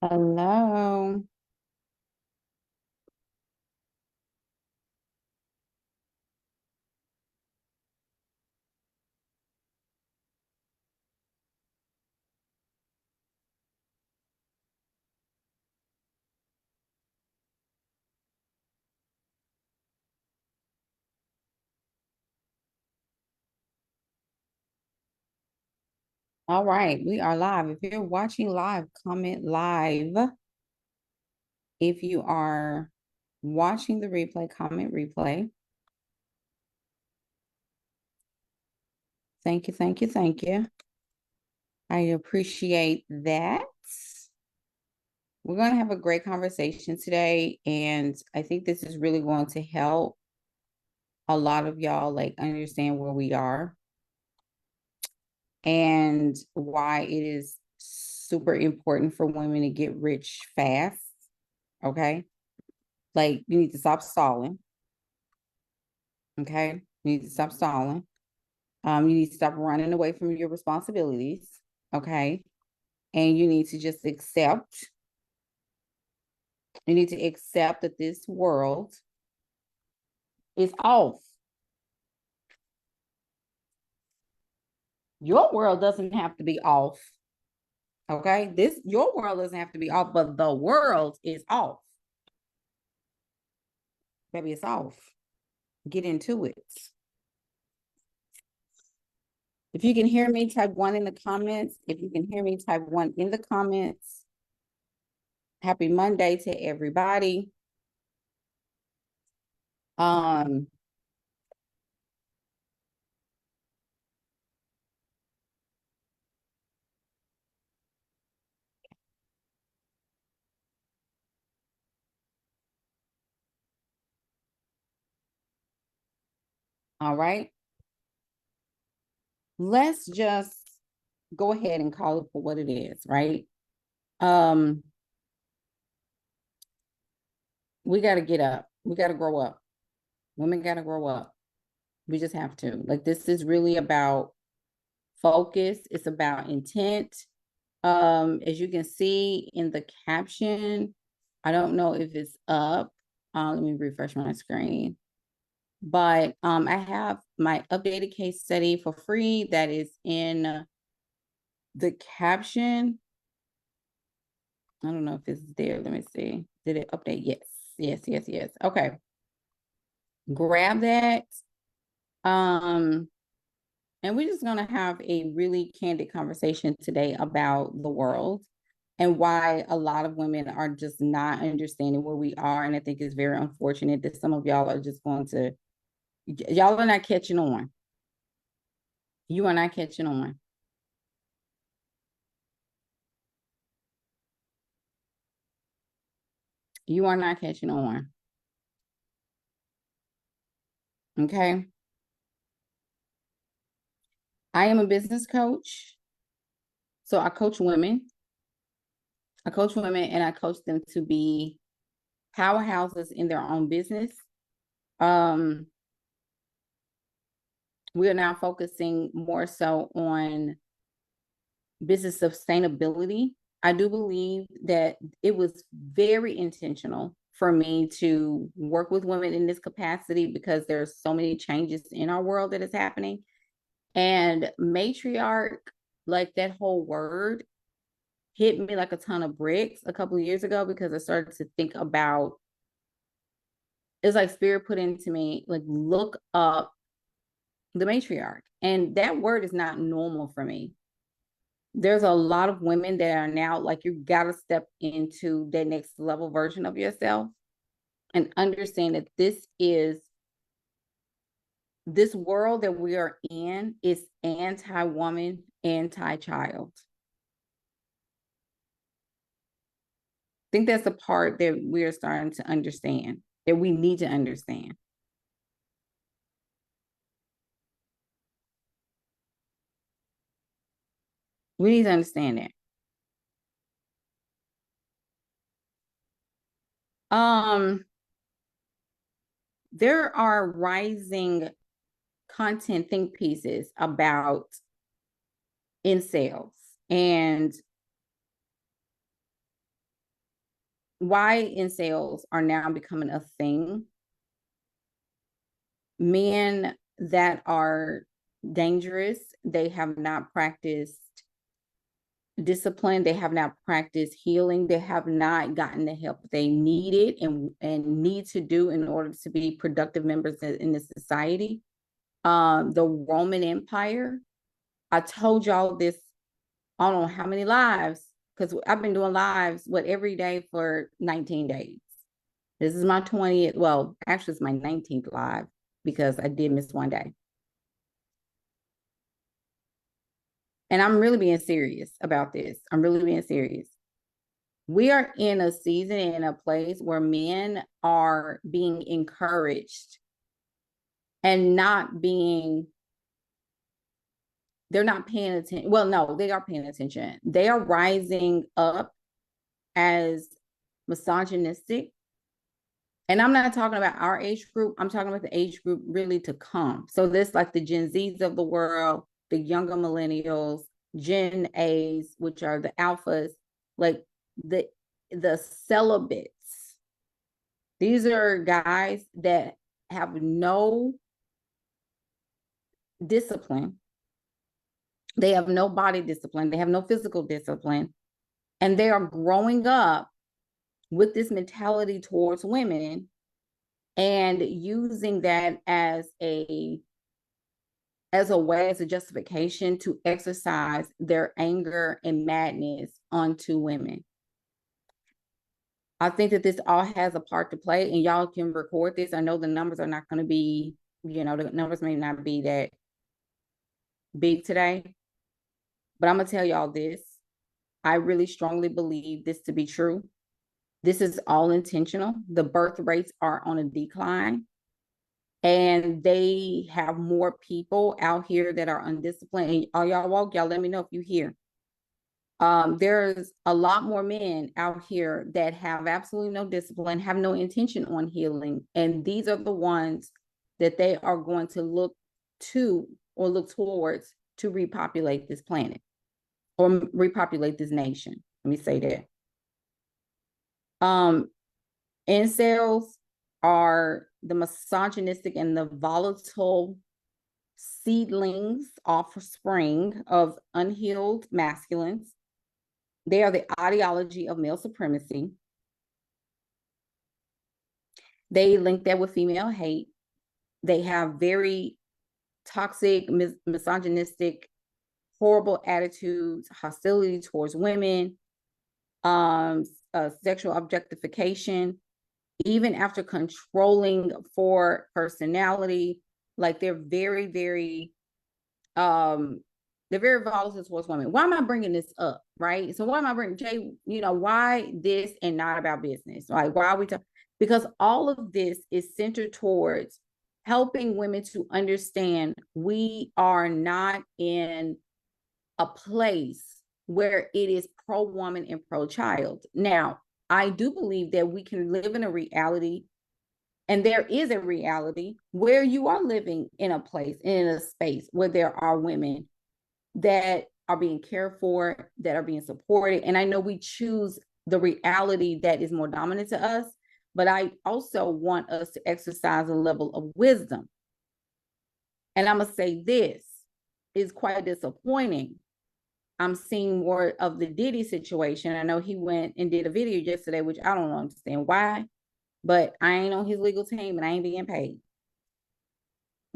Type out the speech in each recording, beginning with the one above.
Hello. All right, we are live. If you're watching live, comment live. If you are watching the replay, comment replay. Thank you, thank you, thank you. I appreciate that. We're going to have a great conversation today, and I think this is really going to help a lot of y'all like understand where we are and why it is super important for women to get rich fast. Okay? Like you need to stop stalling. Okay. You need to stop stalling. You need to stop running away from your responsibilities. Okay. And you need to accept that this world is off. Your world doesn't have to be off. Okay. Your world doesn't have to be off, but the world is off. Baby, it's off. Get into it. If you can hear me, type one in the comments. If you can hear me, type one in the comments. Happy Monday to everybody. Um, all right. Let's just go ahead and call it for what it is, right? Um, we got to get up. We got to grow up. Women got to grow up. We just have to. Like, this is really about focus. It's about intent. As you can see in the caption, I don't know if it's up. Let me refresh my screen. But I have my updated case study for free that is in the caption. I don't know if it's there. Let me see. Did it update? Yes. Yes, yes, yes. Okay. Grab that. Um, and we're just gonna have a really candid conversation today about the world and why a lot of women are just not understanding where we are. And I think it's very unfortunate that some of y'all are just y'all are not catching on. You are not catching on. You are not catching on. Okay. I am a business coach. So I coach women. And I coach them to be powerhouses in their own business. Um, we are now focusing more so on business sustainability. I do believe that it was very intentional for me to work with women in this capacity because there's so many changes in our world that is happening. And matriarch, like that whole word, hit me like a ton of bricks a couple of years ago because I started to think about it's like spirit put into me, like look up the matriarch. And that word is not normal for me. There's a lot of women that are now like you gotta step into that next level version of yourself and understand that this world that we are in is anti-woman, anti-child. I think that's the part that we're starting to understand, that we need to understand. We need to understand that. Um, there are rising content think pieces about incels, and why incels are now becoming a thing. Men that are dangerous, they have not practiced discipline, they have not practiced healing, they have not gotten the help they needed and need to do in order to be productive members in the society. The Roman Empire, I told y'all this, I don't know how many lives, because I've been doing lives every day for 19 days. This is my 20th, well, actually it's my 19th live because I did miss one day. And I'm really being serious about this. I'm really being serious. We are in a season and a place where men are being encouraged and they're not paying attention. Well, no, they are paying attention. They are rising up as misogynistic. And I'm not talking about our age group. I'm talking about the age group really to come. So this like the Gen Zs of the world, the younger millennials, Gen A's, which are the alphas, like the celibates. These are guys that have no discipline. They have no body discipline. They have no physical discipline. And they are growing up with this mentality towards women and using that as a way, as a justification to exercise their anger and madness onto women. I think that this all has a part to play, and y'all can record this. I know the numbers are not going to be, the numbers may not be that big today, but I'm going to tell y'all this. I really strongly believe this to be true. This is all intentional. The birth rates are on a decline. And they have more people out here that are undisciplined. And all y'all woke, y'all let me know if you hear. There's a lot more men out here that have absolutely no discipline, have no intention on healing. And these are the ones that they are going to look to or look towards to repopulate this planet or repopulate this nation. Let me say that. Incels are the misogynistic and the volatile seedlings, offspring of unhealed masculines. They are the ideology of male supremacy. They link that with female hate. They have very toxic, misogynistic, horrible attitudes, hostility towards women, sexual objectification, even after controlling for personality. Like they're very, very volatile towards women. Why am I bringing this up, right? So why am I bringing, Jay, why this and not about business? Like, why are we talking? Because all of this is centered towards helping women to understand we are not in a place where it is pro-woman and pro-child. Now, I do believe that we can live in a reality, and there is a reality where you are living in a place, in a space where there are women that are being cared for, that are being supported. And I know we choose the reality that is more dominant to us, but I also want us to exercise a level of wisdom. And I'm going to say this is quite disappointing. I'm seeing more of the Diddy situation. I know he went and did a video yesterday, which I don't understand why, but I ain't on his legal team and I ain't being paid.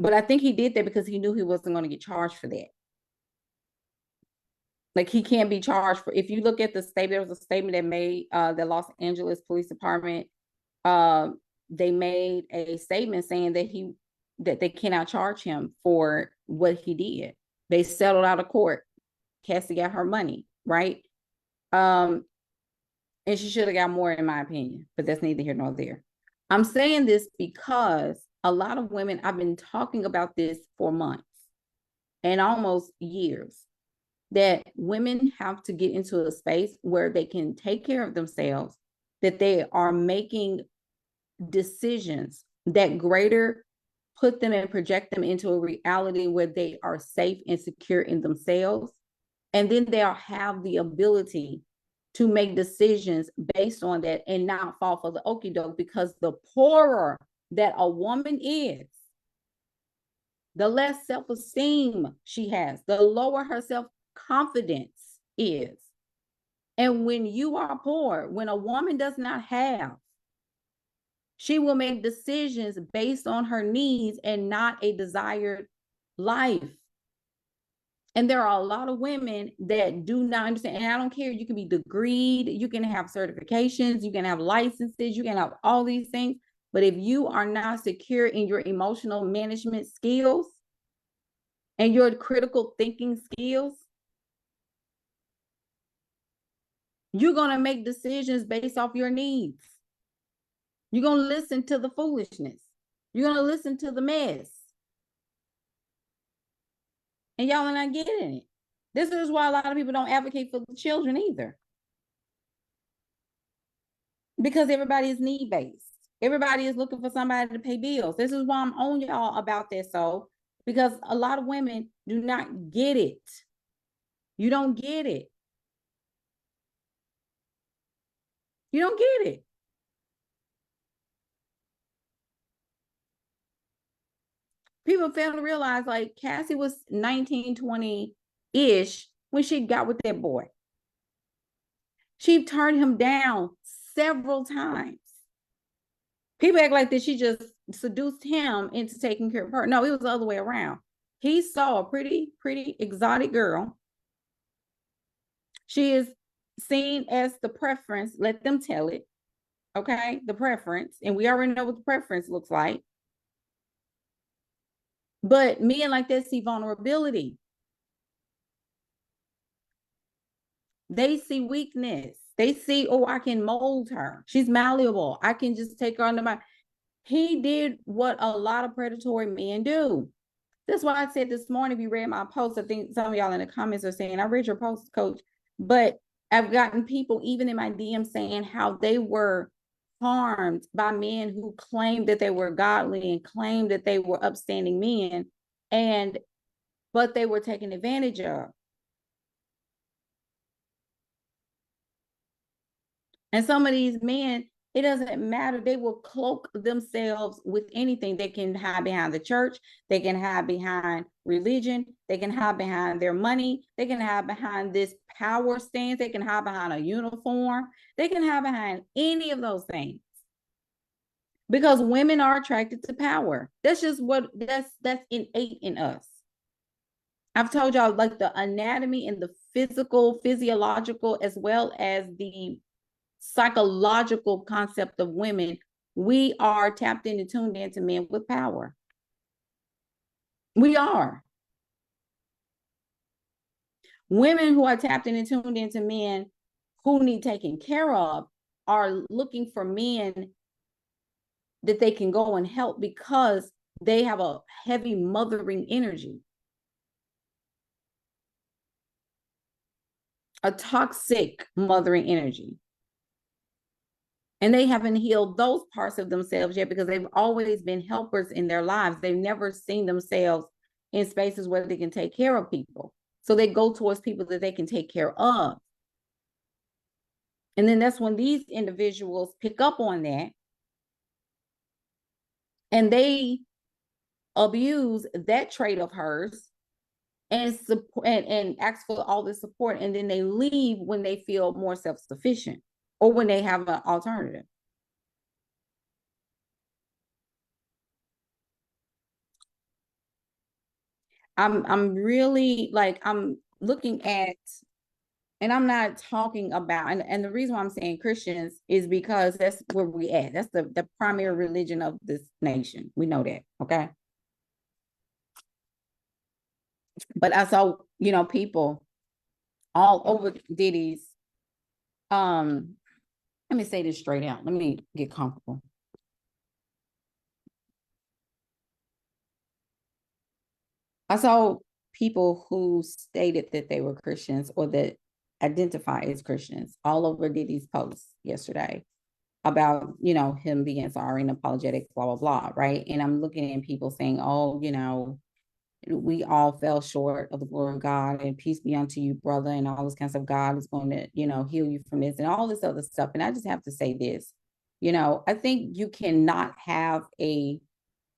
But I think he did that because he knew he wasn't going to get charged for that. Like he can't be charged for, if you look at the statement, there was a statement that made the Los Angeles Police Department, they made a statement saying that they cannot charge him for what he did. They settled out of court. Cassie got her money, right? And she should have got more, in my opinion, but that's neither here nor there. I'm saying this because a lot of women, I've been talking about this for months and almost years, that women have to get into a space where they can take care of themselves, that they are making decisions that greater put them and project them into a reality where they are safe and secure in themselves. And then they'll have the ability to make decisions based on that and not fall for the okie doke, because the poorer that a woman is, the less self-esteem she has, the lower her self-confidence is. And when you are poor, when a woman does not have, she will make decisions based on her needs and not a desired life. And there are a lot of women that do not understand. And I don't care, you can be degreed, you can have certifications, you can have licenses, you can have all these things. But if you are not secure in your emotional management skills and your critical thinking skills, you're going to make decisions based off your needs. You're going to listen to the foolishness. You're going to listen to the mess. And y'all are not getting it. This is why a lot of people don't advocate for the children either. Because everybody is need-based. Everybody is looking for somebody to pay bills. This is why I'm on y'all about this. So, because a lot of women do not get it. You don't get it. You don't get it. People fail to realize, like, Cassie was 19, 20-ish when she got with that boy. She turned him down several times. People act like that she just seduced him into taking care of her. No, it was the other way around. He saw a pretty exotic girl. She is seen as the preference. Let them tell it. Okay, the preference. And we already know what the preference looks like. But men like that see vulnerability. They see weakness. They see, oh, I can mold her. She's malleable. I can just take her under my. He did what a lot of predatory men do. That's why I said this morning, if you read my post, I think some of y'all in the comments are saying, I read your post, coach, but I've gotten people even in my DM saying how they were harmed by men who claimed that they were godly and claimed that they were upstanding men, but they were taken advantage of. And some of these men, it doesn't matter. They will cloak themselves with anything. They can hide behind the church. They can hide behind religion. They can hide behind their money. They can hide behind this power stance. They can hide behind a uniform. They can hide behind any of those things. Because women are attracted to power. That's just what, that's innate in us. I've told y'all, like, the anatomy and the physiological, as well as the psychological concept of women, we are tapped in and tuned into men with power. We are. Women who are tapped in and tuned into men who need taken care of are looking for men that they can go and help because they have a heavy mothering energy. A toxic mothering energy. And they haven't healed those parts of themselves yet because they've always been helpers in their lives. They've never seen themselves in spaces where they can take care of people. So they go towards people that they can take care of. And then that's when these individuals pick up on that and they abuse that trait of hers and support and ask for all this support. And then they leave when they feel more self-sufficient or when they have an alternative. I'm really, like, I'm looking at, and I'm not talking about, and the reason why I'm saying Christians is because that's where we at. That's the primary religion of this nation. We know that, okay? But I saw, people all over Diddy's, let me say this straight out. Let me get comfortable. I saw people who stated that they were Christians or that identify as Christians all over Diddy's posts yesterday about, him being sorry and apologetic, blah, blah, blah, right? And I'm looking at people saying, oh, we all fell short of the glory of God, and peace be unto you, brother, and all this kinds of God is going to, heal you from this and all this other stuff. And I just have to say this, I think you cannot have a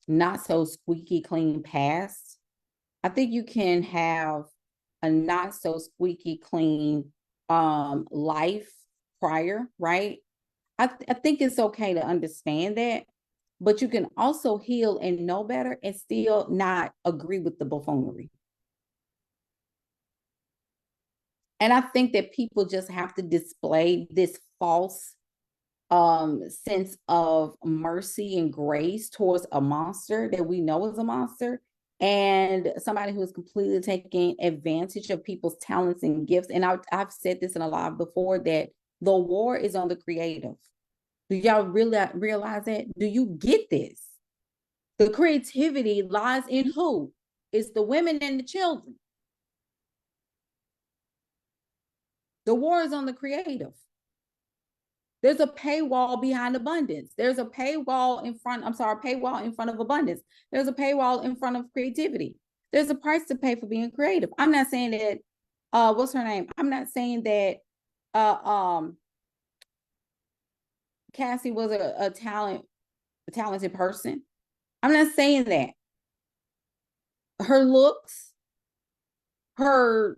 not so squeaky clean past. I think you can have a not so squeaky clean life prior, right? I think it's okay to understand that, but you can also heal and know better and still not agree with the buffoonery. And I think that people just have to display this false sense of mercy and grace towards a monster that we know is a monster, and somebody who is completely taking advantage of people's talents and gifts. And I've said this in a live before, that the war is on the creative. Do y'all really realize that? Do you get this? The creativity lies in who? It's the women and the children. The war is on the creative. There's a paywall behind abundance. There's a paywall in front, paywall in front of abundance. There's a paywall in front of creativity. There's a price to pay for being creative. I'm not saying that, what's her name? I'm not saying that Cassie was a talented person. I'm not saying that. Her looks, her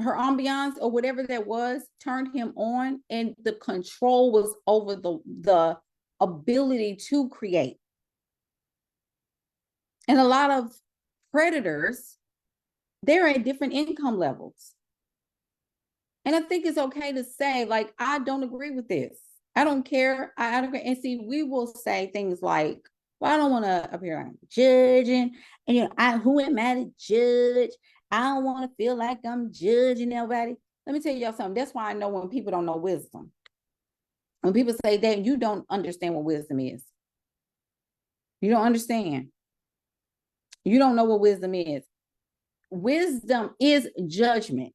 ambiance or whatever that was turned him on, and the control was over the ability to create. And a lot of predators, they're at different income levels. And I think it's okay to say, like, I don't agree with this. I don't care. I don't care. And see, we will say things like, well, I don't want to appear like judging. And who am I to judge? I don't want to feel like I'm judging nobody. Let me tell y'all something. That's why I know when people don't know wisdom. When people say that, you don't understand what wisdom is. You don't understand. You don't know what wisdom is. Wisdom is judgment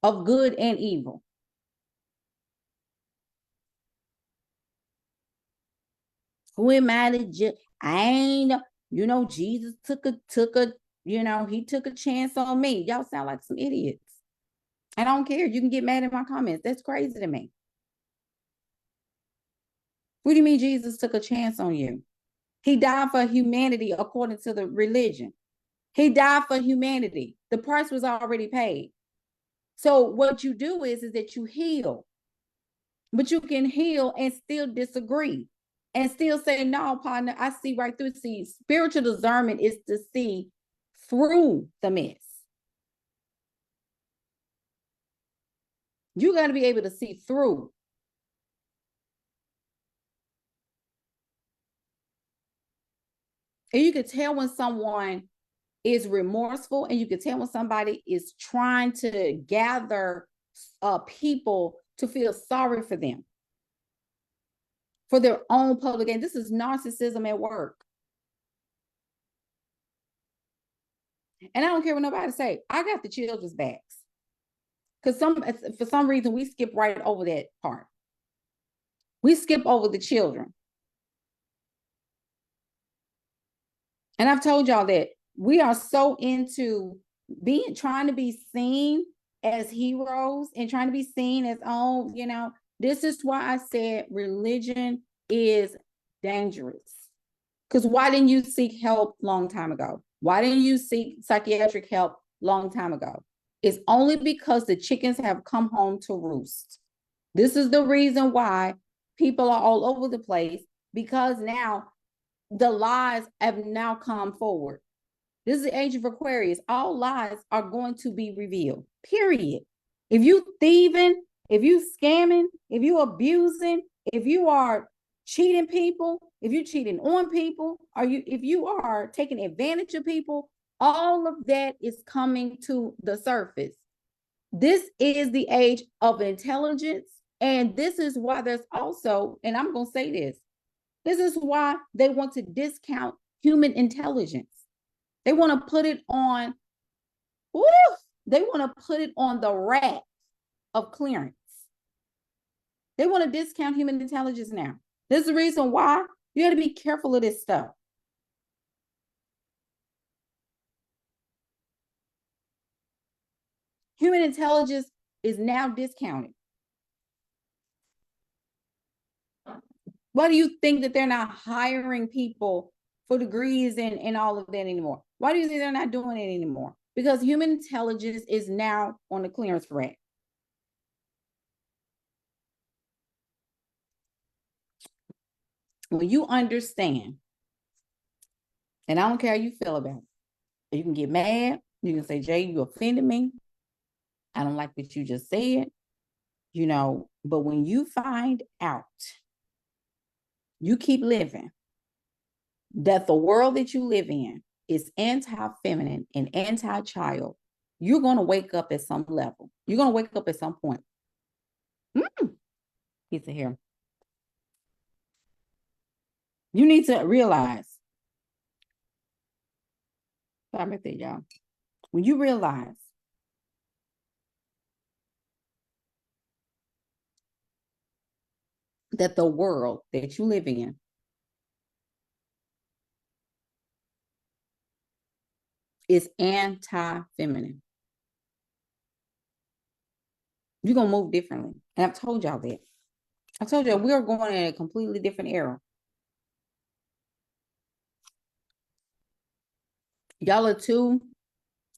of good and evil. Who am I to judge? I ain't, Jesus took a, he took a chance on me. Y'all sound like some idiots. I don't care. You can get mad at my comments. That's crazy to me. What do you mean Jesus took a chance on you? He died for humanity according to the religion. He died for humanity. The price was already paid. So what you do is that you heal. But you can heal and still disagree and still say, no, partner, I see right through. See, spiritual discernment is to see through the mess. You got to be able to see through. And you can tell when someone is remorseful, and you can tell when somebody is trying to gather people to feel sorry for them, for their own public gain. This is narcissism at work. And I don't care what nobody say. I got the children's backs. Because for some reason, we skip right over that part. We skip over the children. And I've told y'all that we are so into trying to be seen as heroes and trying to be seen as, this is why I said religion is dangerous. Because why didn't you seek help long time ago? Why didn't you seek psychiatric help long time ago? It's only because the chickens have come home to roost. This is the reason why people are all over the place, because now the lies have now come forward. This is the age of Aquarius. All lies are going to be revealed, period. If you thieving, if you scamming, if you abusing, if you are cheating people, if you're cheating on people, if you are taking advantage of people, all of that is coming to the surface. This is the age of intelligence. And this is why there's also, and I'm going to say this is why they want to discount human intelligence. They want to put it on, they want to put it on the rack of clearance. They want to discount human intelligence now. This is the reason why you got to be careful of this stuff. Human intelligence is now discounted. Why do you think that they're not hiring people for degrees and all of that anymore? Why do you think they're not doing it anymore? Because human intelligence is now on the clearance rack. When you understand, and I don't care how you feel about it, you can get mad. You can say, Jay, you offended me. I don't like what you just said, but when you find out, you keep living, that the world that you live in is anti-feminine and anti-child, you're going to wake up at some level. You're going to wake up at some point. Piece of hair. You need to realize, sorry about that, y'all. When you realize that the world that you live in is anti-feminine, you're going to move differently. And I've told y'all that. I told you we are going in a completely different era. Y'all are too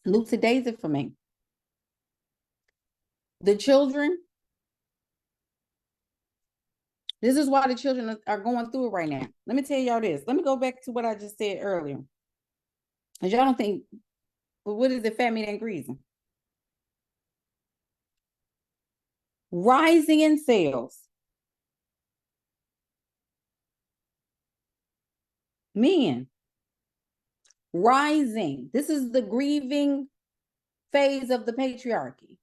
Luke Daisy for me. The children, this is why the children are going through it right now. Let me tell y'all this. Let me go back to what I just said earlier. Because y'all don't think, well, what is it, fat meat and greasing? Rising in sales. Men. Rising. This is the grieving phase of the patriarchy.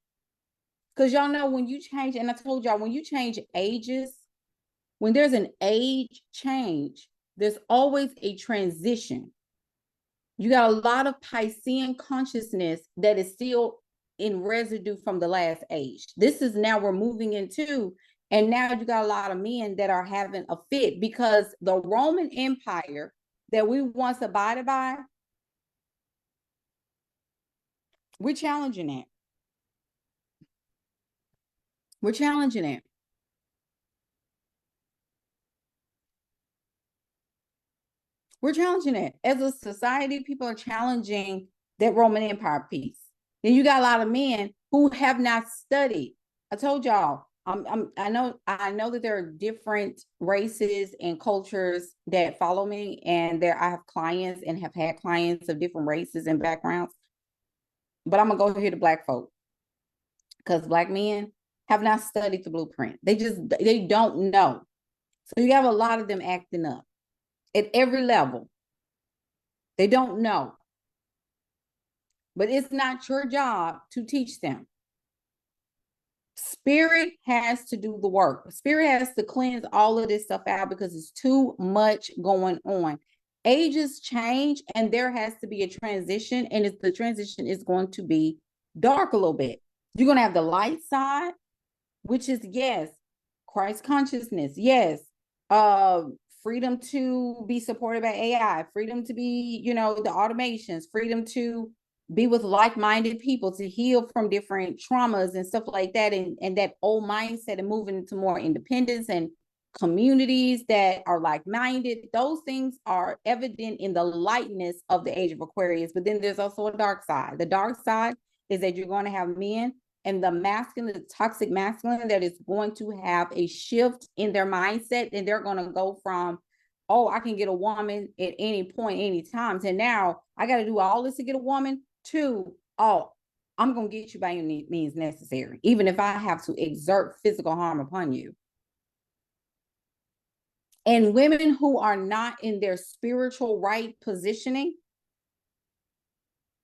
Because y'all know when you change, and I told y'all, when you change ages, when there's an age change, there's always a transition. You got a lot of Piscean consciousness that is still in residue from the last age. This is now we're moving into, and now you got a lot of men that are having a fit because the Roman Empire that we once abided by, we're challenging it. We're challenging it. We're challenging it. As a society, people are challenging that Roman Empire piece. Then you got a lot of men who have not studied. I told y'all, I know that there are different races and cultures that follow me, and I have clients and have had clients of different races and backgrounds. But I'm gonna go here to Black folk, because Black men have not studied the blueprint. They don't know. So you have a lot of them acting up at every level. They don't know. But it's not your job to teach them. Spirit has to do the work. Spirit has to cleanse all of this stuff out because it's too much going on. Ages change and there has to be a transition, and the transition is going to be dark a little bit. You're going to have the light side, which is, yes, Christ consciousness. Yes. Freedom to be supported by AI, freedom to be, the automations, freedom to be with like-minded people, to heal from different traumas and stuff like that, and that old mindset, and moving into more independence and communities that are like-minded. Those things are evident in the lightness of the age of Aquarius. But then there's also a dark side. The dark side is that you're going to have men and the masculine, the toxic masculine, that is going to have a shift in their mindset, and they're going to go from, oh, I can get a woman at any point, any time, to now I got to do all this to get a woman, to, oh, I'm going to get you by any means necessary, even if I have to exert physical harm upon you. And women who are not in their spiritual right positioning,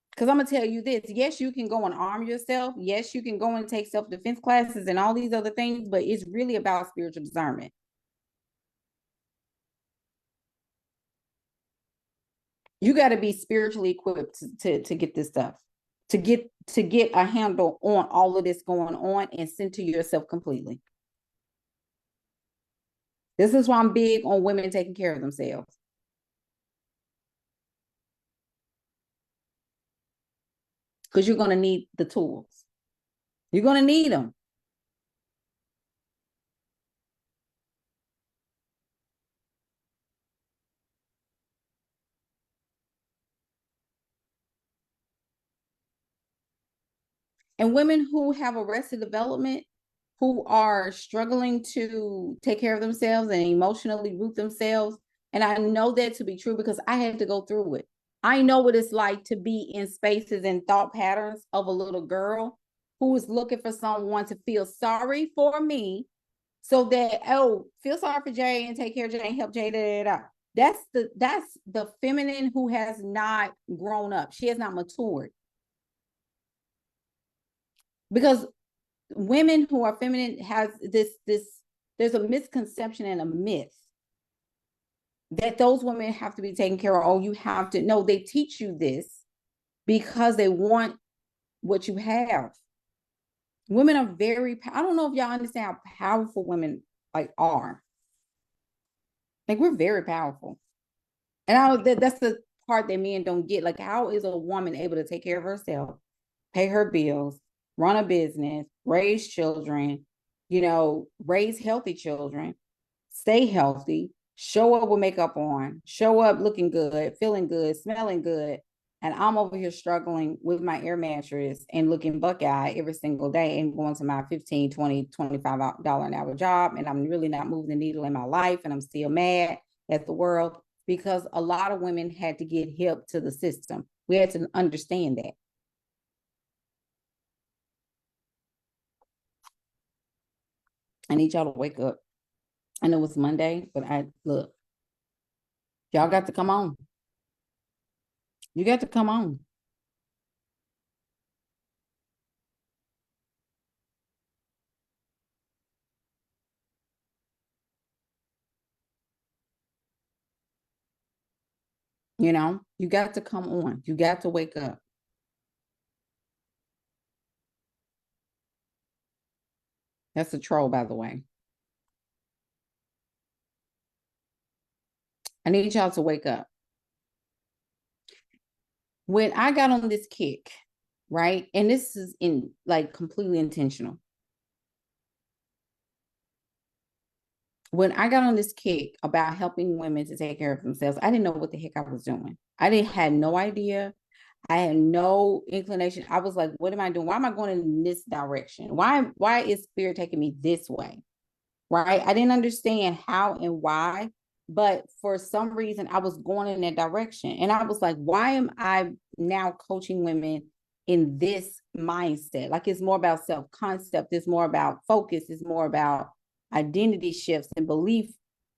because I'm going to tell you this, yes, you can go and arm yourself. Yes, you can go and take self-defense classes and all these other things, but it's really about spiritual discernment. You got to be spiritually equipped to get this stuff, to get a handle on all of this going on and center yourself completely. This is why I'm big on women taking care of themselves. Because you're going to need the tools. You're going to need them. And women who have arrested development, who are struggling to take care of themselves and emotionally root themselves. And I know that to be true because I had to go through it. I know what it's like to be in spaces and thought patterns of a little girl who is looking for someone to feel sorry for me so that, oh, feel sorry for Jay and take care of Jay and help Jay. Da, da, da. That's the feminine who has not grown up. She has not matured. Because women who are feminine has this there's a misconception and a myth that those women have to be taken care of. Oh, you have to. No, they teach you this because they want what you have. Women are very, I don't know if y'all understand how powerful women like are. Like we're very powerful. And that's the part that men don't get. Like, how is a woman able to take care of herself, pay her bills, run a business, raise children, raise healthy children, stay healthy, show up with makeup on, show up looking good, feeling good, smelling good. And I'm over here struggling with my air mattress and looking buckeye every single day and going to my $15, $20, $25 an hour job. And I'm really not moving the needle in my life. And I'm still mad at the world because a lot of women had to get hip to the system. We had to understand that. I need y'all to wake up. I know it's Monday, but look, y'all got to come on. You got to come on. You got to come on. You got to wake up. That's a troll, by the way. I need y'all to wake up. When I got on this kick, right? And this is completely intentional. When I got on this kick about helping women to take care of themselves, I didn't know what the heck I was doing. Had no idea. I had no inclination. I was like, what am I doing? Why am I going in this direction? Why is spirit taking me this way? Right? I didn't understand how and why, but for some reason I was going in that direction. And I was like, why am I now coaching women in this mindset? Like it's more about self-concept, it's more about focus, it's more about identity shifts and belief,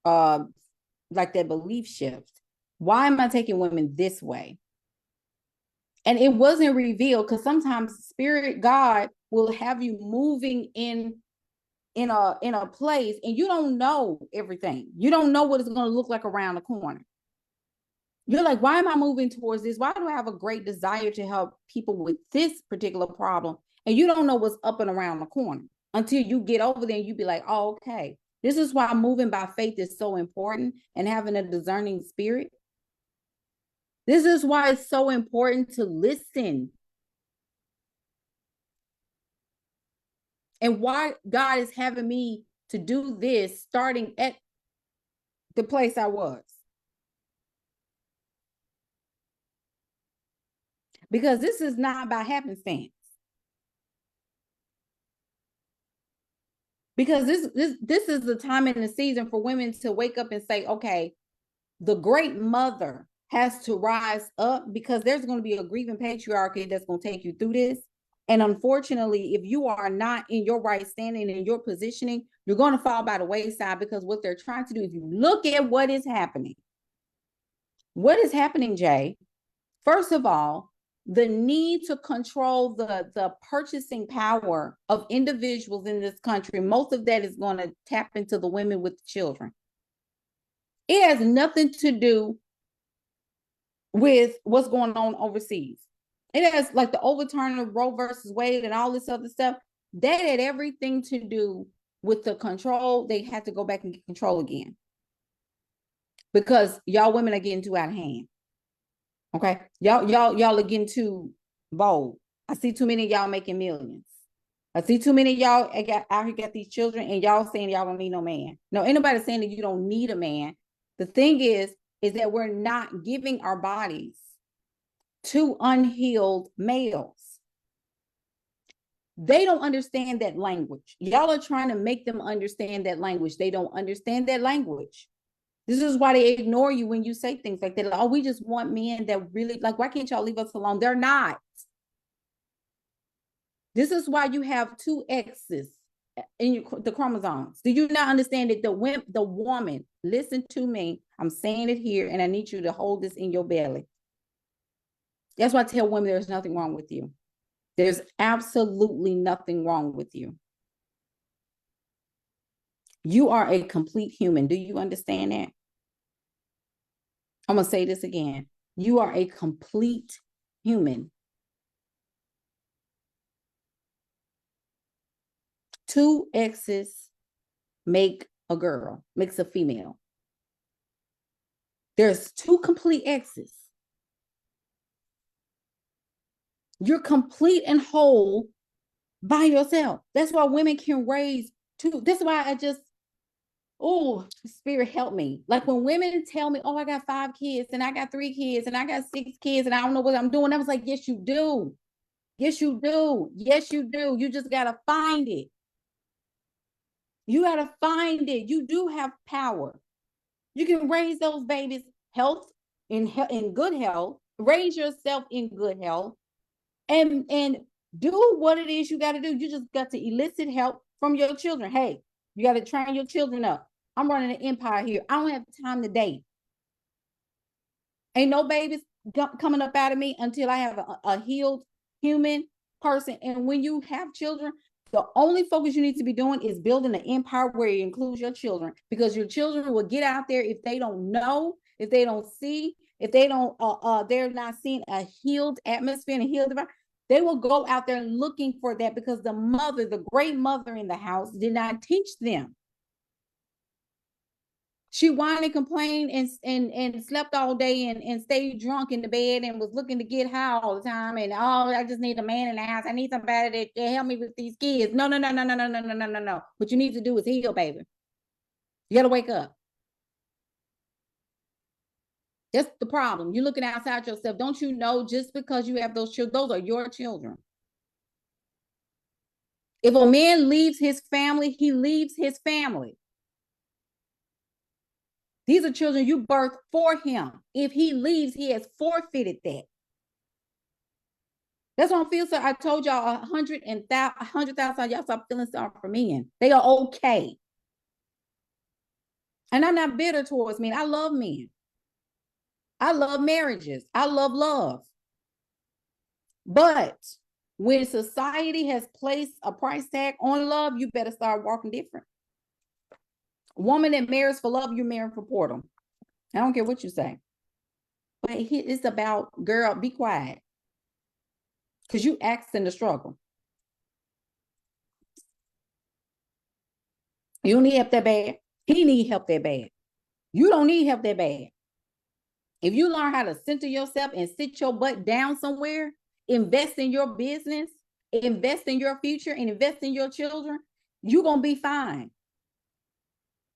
like that belief shift. Why am I taking women this way? And it wasn't revealed because sometimes spirit God will have you moving in a place and you don't know everything. You don't know what it's going to look like around the corner. You're like, why am I moving towards this? Why do I have a great desire to help people with this particular problem? And you don't know what's up and around the corner until you get over there and you be like, oh, okay. This is why moving by faith is so important and having a discerning spirit. This is why it's so important to listen. And why God is having me to do this starting at the place I was. Because this is not about happenstance. Because this is the time in the season for women to wake up and say, okay, the great mother has to rise up because there's going to be a grieving patriarchy that's going to take you through this. And unfortunately, if you are not in your right standing and your positioning, you're going to fall by the wayside because what they're trying to do, if you look at what is happening, Jay, first of all, the need to control the purchasing power of individuals in this country, most of that is going to tap into the women with children. It has nothing to do with what's going on overseas. It has like the overturn of Roe versus Wade and all this other stuff. That had everything to do with the control. They had to go back and get control again because y'all women are getting too out of hand. Okay, y'all are getting too bold. I see too many of y'all making millions. I see too many of y'all out here got these children and y'all saying y'all don't need no man. No, ain't nobody saying that you don't need a man. The thing is that we're not giving our bodies to unhealed males. They don't understand that language. Y'all are trying to make them understand that language. They don't understand that language. This is why they ignore you when you say things like that. Like, oh, we just want men that really, like, why can't y'all leave us alone? They're not. This is why you have two X's in the chromosomes. Do you not understand that the woman, listen to me, I'm saying it here, and I need you to hold this in your belly. That's why I tell women there's nothing wrong with you. There's absolutely nothing wrong with you. You are a complete human. Do you understand that? I'm going to say this again. You are a complete human. Two X's make a girl, makes a female. There's two complete X's. You're complete and whole by yourself. That's why women can raise two. That's why oh, Spirit help me. Like when women tell me, oh, I got 5 kids and I got 3 kids and I got 6 kids and I don't know what I'm doing. I was like, yes, you do. Yes, you do. Yes, you do. You just got to find it. You got to find it. You do have power. You can raise those babies in good health, raise yourself in good health, and do what it is you got to do. You just got to elicit help from your children. Hey, you got to train your children up. I'm running an empire here. I don't have time to date. Ain't no babies coming up out of me until I have a healed human person. And when you have children, the only focus you need to be doing is building an empire where it includes your children, because your children will get out there if they don't know, if they don't see, if they don't, they're not seeing a healed atmosphere and a healed environment. They will go out there looking for that because the mother, the great mother in the house, did not teach them. She whined and complained and slept all day and stayed drunk in the bed and was looking to get high all the time. And oh, I just need a man in the house. I need somebody to help me with these kids. No. What you need to do is heal, baby. You got to wake up. That's the problem. You're looking outside yourself. Don't you know, just because you have those children, those are your children. If a man leaves his family, he leaves his family. These are children you birthed for him. If he leaves, he has forfeited that. That's what I feel. So I told y'all 100,000 y'all stop feeling sorry for men. They are okay. And I'm not bitter towards men. I love men. I love marriages. I love love. But when society has placed a price tag on love, you better start walking different. A woman that marries for love, you're marrying for boredom. I don't care what you say. But it's about, girl, be quiet. Because you asking the struggle. You don't need help that bad. He need help that bad. You don't need help that bad. If you learn how to center yourself and sit your butt down somewhere, invest in your business, invest in your future, and invest in your children, you're going to be fine.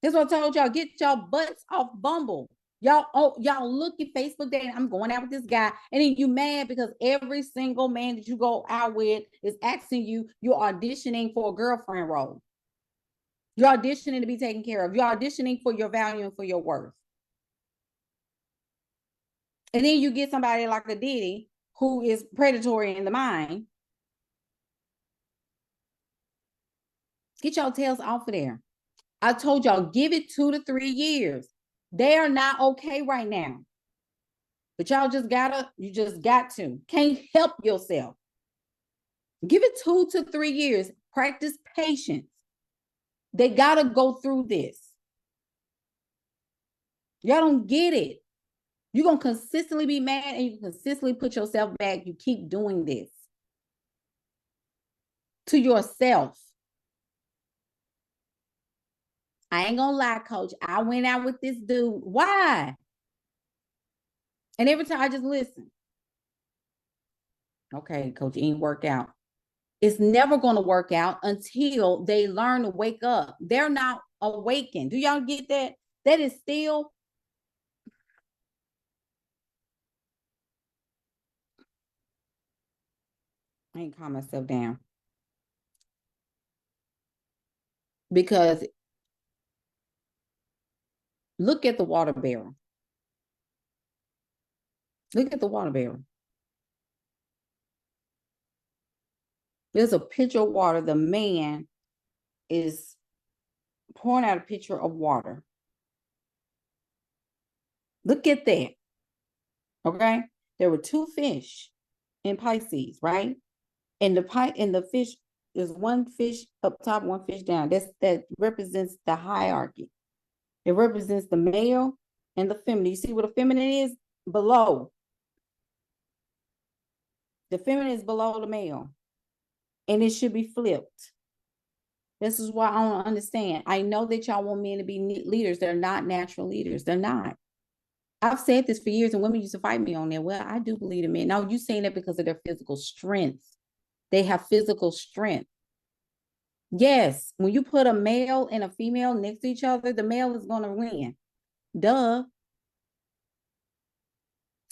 That's what I told y'all. Get y'all butts off Bumble. Y'all look at Facebook Day, I'm going out with this guy, and then you mad because every single man that you go out with is asking you, you're auditioning for a girlfriend role. You're auditioning to be taken care of. You're auditioning for your value and for your worth. And then you get somebody like a Diddy who is predatory in the mind. Get y'all tails off of there. I told y'all, give it 2 to 3 years. They are not okay right now. But y'all you just got to. Can't help yourself. Give it 2 to 3 years. Practice patience. They got to go through this. Y'all don't get it. You're going to consistently be mad and you consistently put yourself back. You keep doing this to yourself. I ain't gonna lie, coach. I went out with this dude. Why? And every time I just listen. Okay, coach, it ain't work out. It's never going to work out until they learn to wake up. They're not awakened. Do y'all get that? That is still. I ain't calm myself down. Because look at the water barrel. Look at the water barrel. There's a pitcher of water. The man is pouring out a pitcher of water. Look at that. Okay. There were two fish in Pisces, right? And the fish is one fish up top, one fish down. That represents the hierarchy. It represents the male and the feminine. You see what a feminine is? Below. The feminine is below the male. And it should be flipped. This is why I don't understand. I know that y'all want men to be leaders. They're not natural leaders. They're not. I've said this for years, and women used to fight me on that. Well, I do believe in men. No, you're saying that because of their physical strength. They have physical strength. Yes, when you put a male and a female next to each other, the male is going to win. Duh.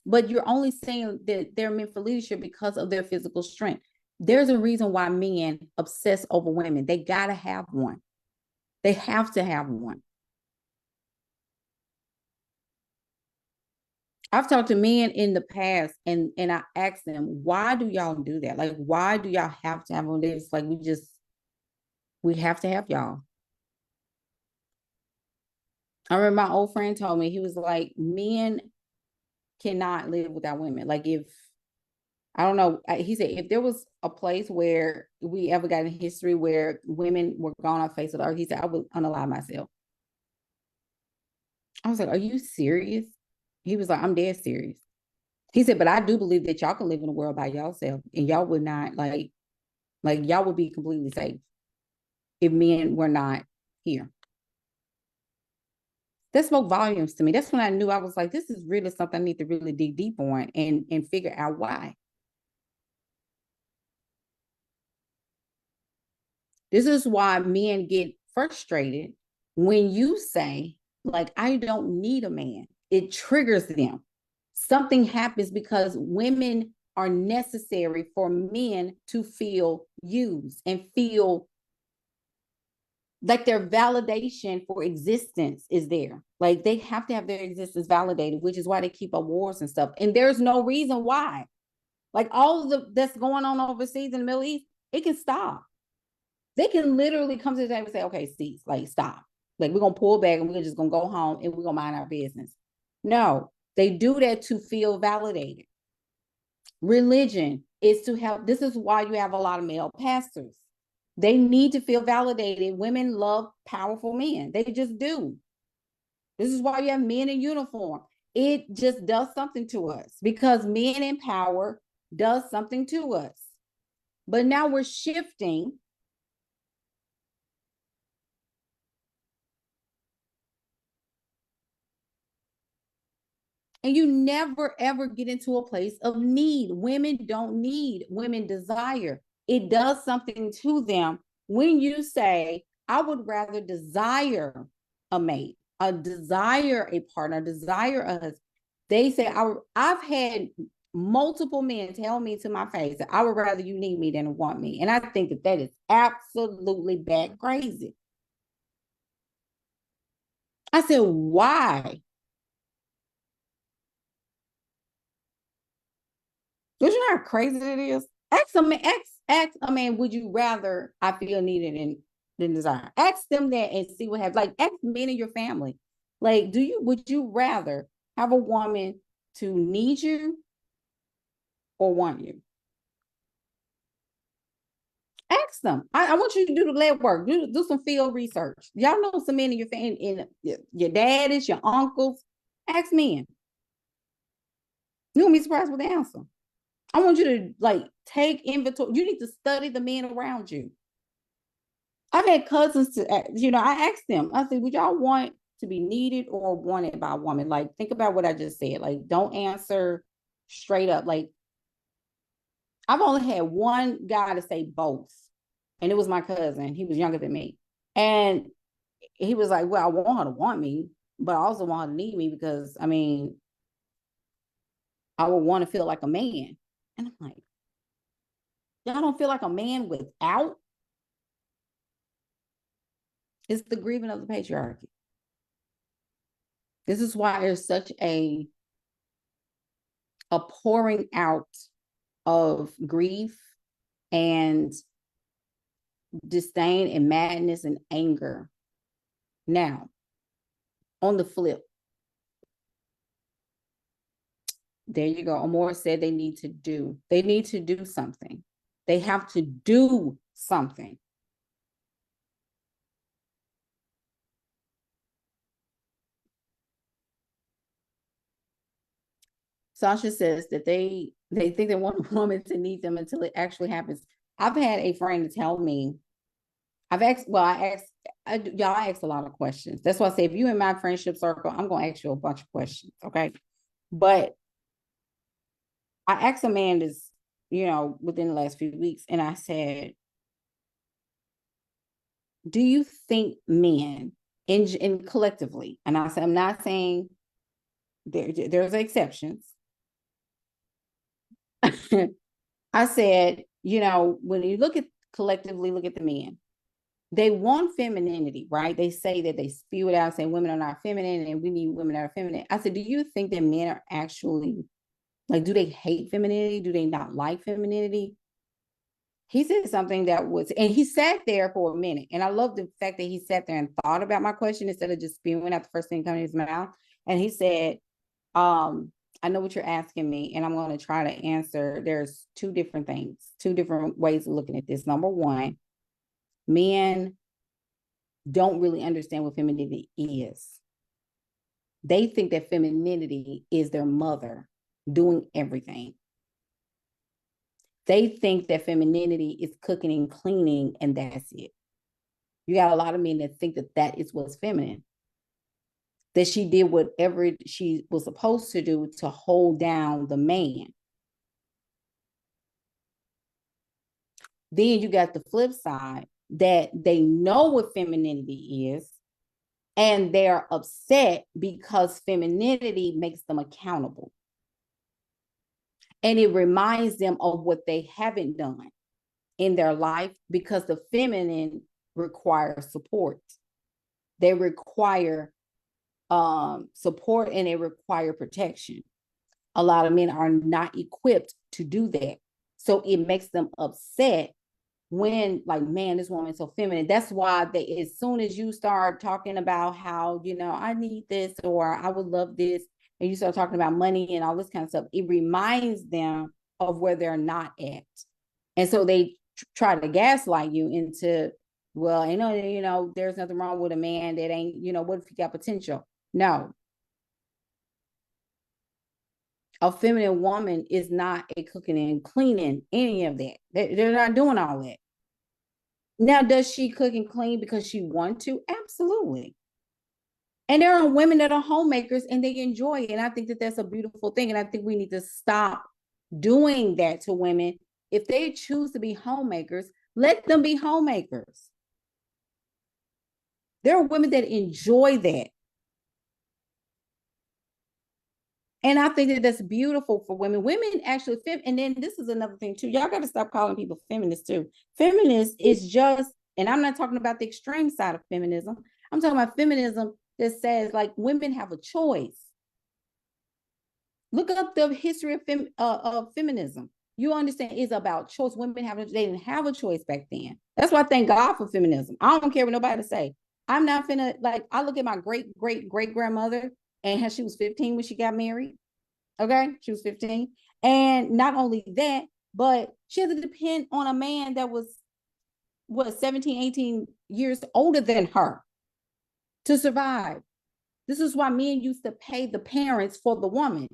But you're only saying that they're meant for leadership because of their physical strength. There's a reason why men obsess over women. They got to have one. They have to have one. I've talked to men in the past and I asked them, why do y'all do that? Like, why do y'all have to have one? It's like, we have to have y'all. I remember my old friend told me, he was like, men cannot live without women. Like if, I don't know, he said, if there was a place where we ever got in history where women were gone off the face of the earth, he said, I would unalive myself. I was like, are you serious? He was like, I'm dead serious. He said, but I do believe that y'all can live in the world by yourself and y'all would not like y'all would be completely safe if men were not here. That spoke volumes to me. That's when I knew I was like, this is really something I need to really dig deep on and figure out why. This is why men get frustrated when you say, like, I don't need a man. It triggers them. Something happens because women are necessary for men to feel used and feel like their validation for existence is there. Like they have to have their existence validated, which is why they keep up wars and stuff. And there's no reason why. Like all that's going on overseas in the Middle East, it can stop. They can literally come to the table and say, okay, cease, like stop. Like we're gonna pull back and we're just gonna go home and we're gonna mind our business. No, they do that to feel validated. Religion is to help. This is why you have a lot of male pastors. They need to feel validated. Women love powerful men. They just do. This is why you have men in uniform. It just does something to us because men in power does something to us. But now we're shifting. And you never ever get into a place of need. Women don't need, women desire. It does something to them when you say, I would rather desire a mate, a desire a partner, desire us. They say, I've had multiple men tell me to my face that I would rather you need me than want me. And I think that that is absolutely bat crazy. I said, why? Don't you know how crazy it is? Ask a man, would you rather I feel needed than desire? Ask them that and see what happens. Like ask men in your family. Like, would you rather have a woman to need you or want you? Ask them. I want you to do the legwork. Do some field research. Y'all know some men in your family, in your daddies, your uncles. Ask men. You won't be surprised with the answer. I want you to like take inventory. You need to study the men around you. I've had cousins to, I asked them, I said, would y'all want to be needed or wanted by a woman? Like, think about what I just said. Like, don't answer straight up. Like, I've only had one guy to say both, and it was my cousin. He was younger than me, and he was like, "Well, I want her to want me, but I also want her to need me because I mean, I would want to feel like a man." And I'm like, "Y'all don't feel like a man without?" It's the grieving of the patriarchy. This is why there's such a pouring out of grief and disdain and madness and anger. Now, on the flip, there you go. Amor said they need to do something. They have to do something. Sasha says that they think they want a woman to need them until it actually happens. I've had a friend tell me, I asked a lot of questions. That's why I say if you in my friendship circle, I'm gonna ask you a bunch of questions, okay? But I asked a man this, within the last few weeks, and I said, do you think men in collectively, and I said, I'm not saying there's exceptions. I said, when you look at collectively, look at the men. They want femininity, right? They say that they spew it out, saying women are not feminine and we need women that are feminine. I said, do you think that men are actually, like, do they hate femininity? Do they not like femininity? He said something that was, and he sat there for a minute. And I love the fact that he sat there and thought about my question instead of just spewing out the first thing coming in his mouth. And he said, I know what you're asking me, and I'm going to try to answer. There's two different things, two different ways of looking at this. Number one, men don't really understand what femininity is. They think that femininity is their mother doing everything. They think that femininity is cooking and cleaning, and that's it. You got a lot of men that think that that is what's feminine. That she did whatever she was supposed to do to hold down the man. Then you got the flip side that they know what femininity is, and they're upset because femininity makes them accountable. And it reminds them of what they haven't done in their life, because the feminine requires support. They require support, and they require protection. A lot of men are not equipped to do that. So it makes them upset when, like, man, this woman's so feminine. That's why as soon as you start talking about how, I need this or I would love this, and you start talking about money and all this kind of stuff, it reminds them of where they're not at. And so they try to gaslight you into, well, there's nothing wrong with a man that ain't, what if he got potential? No. A feminine woman is not a cooking and cleaning, any of that. They're not doing all that. Now, does she cook and clean because she wants to? Absolutely. And there are women that are homemakers and they enjoy it. And I think that that's a beautiful thing. And I think we need to stop doing that to women. If they choose to be homemakers, let them be homemakers. There are women that enjoy that. And I think that that's beautiful for women. Women actually, and then this is another thing too. Y'all got to stop calling people feminists too. Feminist is just, and I'm not talking about the extreme side of feminism. I'm talking about feminism that says, like, women have a choice. Look up the history of feminism. You understand it's about choice. Women they didn't have a choice back then. That's why I thank God for feminism. I don't care what nobody say. I'm not finna, like, I look at my great grandmother, and she was 15 when she got married. Okay, she was 15. And not only that, but she had to depend on a man that was, 17, 18 years older than her to survive. This is why men used to pay the parents for the woman.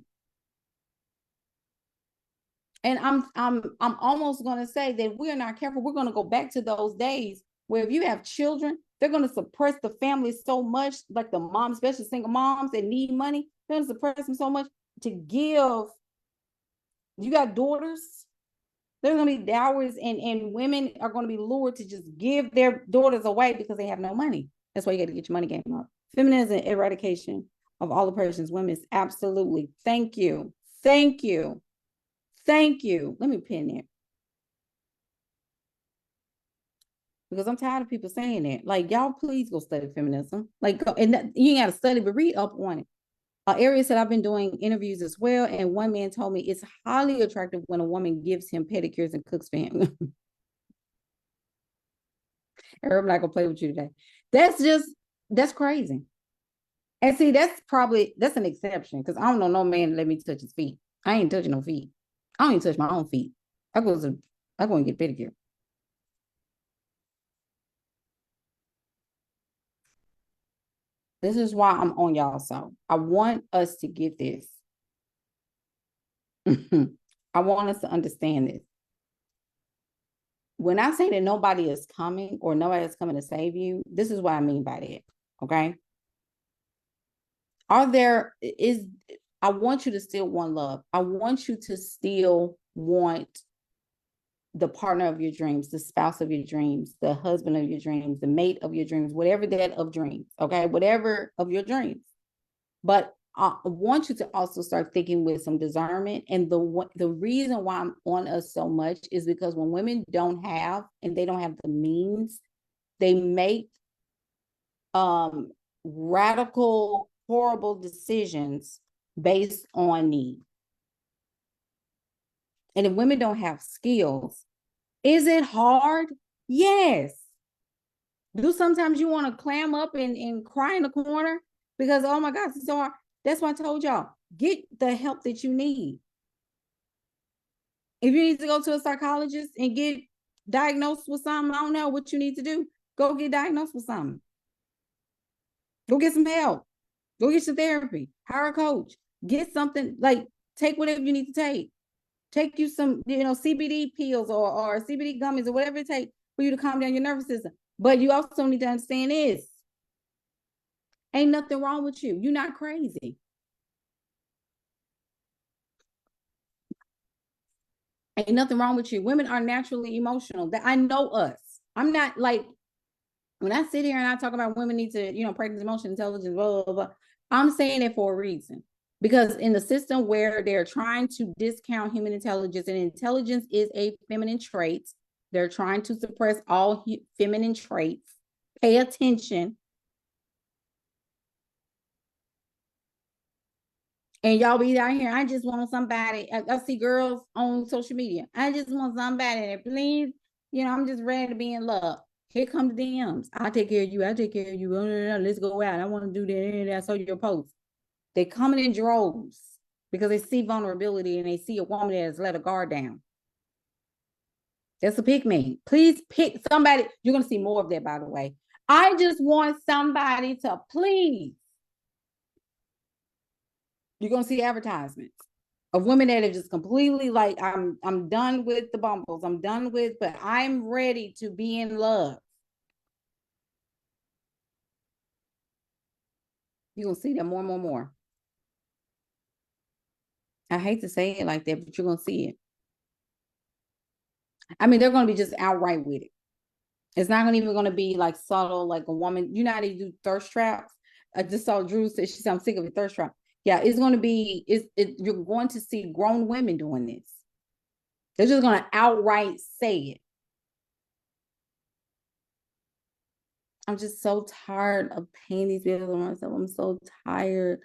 And I'm almost going to say that we're not careful. We're going to go back to those days where if you have children, they're going to suppress the family so much, like the moms, especially single moms that need money, they're going to suppress them so much to give. You got daughters, There's going to be dowries, and women are going to be lured to just give their daughters away because they have no money. That's why you got to get your money game up. Feminism, eradication of all oppressions, women's, absolutely. Thank you. Thank you. Thank you. Let me pin it. Because I'm tired of people saying that. Like, y'all, please go study feminism. Like, and you ain't got to study, but read up on it. Arius said, I've been doing interviews as well, and one man told me it's highly attractive when a woman gives him pedicures and cooks for him. I'm not gonna play with you today. That's crazy. And see, that's an exception, because I don't know no man to let me touch his feet. I ain't touching no feet. I don't even touch my own feet. I go and get pedicure. This is why I'm on y'all. So I want us to get this. I want us to understand this. When I say that nobody is coming or nobody is coming to save you, this is what I mean by that. Okay. I want you to still want love. I want you to still want the partner of your dreams, the spouse of your dreams, the husband of your dreams, the mate of your dreams, whatever that of dreams. Okay. Whatever of your dreams. But I want you to also start thinking with some discernment. And the reason why I'm on us so much is because when women don't have, and they don't have the means, they make radical, horrible decisions based on need. And if women don't have skills, is it hard? Yes. Do sometimes you want to clam up and cry in the corner because, oh my gosh, it's so hard. That's why I told y'all, get the help that you need. If you need to go to a psychologist and get diagnosed with something, I don't know what you need to do. Go get diagnosed with something. Go get some help. Go get some therapy. Hire a coach. Get something, like, take whatever you need to take. Take you some, CBD pills or CBD gummies or whatever it takes for you to calm down your nervous system. But you also need to understand this. Ain't nothing wrong with you. You're not crazy. Ain't nothing wrong with you. Women are naturally emotional. That I know us. I'm not like, when I sit here and I talk about women need to, practice emotional intelligence, blah, blah, blah. I'm saying it for a reason. Because in the system where they're trying to discount human intelligence, and intelligence is a feminine trait, they're trying to suppress all feminine traits. Pay attention. And y'all be out here, I just want somebody. I see girls on social media. I just want somebody that, please, I'm just ready to be in love. Here come the DMs. I'll take care of you. I'll take care of you. Let's go out. I want to do that. I saw your post. They coming in droves because they see vulnerability and they see a woman that has let a guard down. That's a pick me. Please pick somebody. You're going to see more of that, by the way. I just want somebody to please. You're going to see advertisements of women that are just completely like, I'm done with the bumbles. I'm done with, but I'm ready to be in love. You're going to see that more and more and more. I hate to say it like that, but you're going to see it. I mean, they're going to be just outright with it. It's not even going to be like subtle, like a woman. You know how they do thirst traps? I just saw Drew say, she said, I'm sick of a thirst trap. Yeah, it's going to be, you're going to see grown women doing this. They're just going to outright say it. I'm just so tired of paying these bills on myself. I'm so tired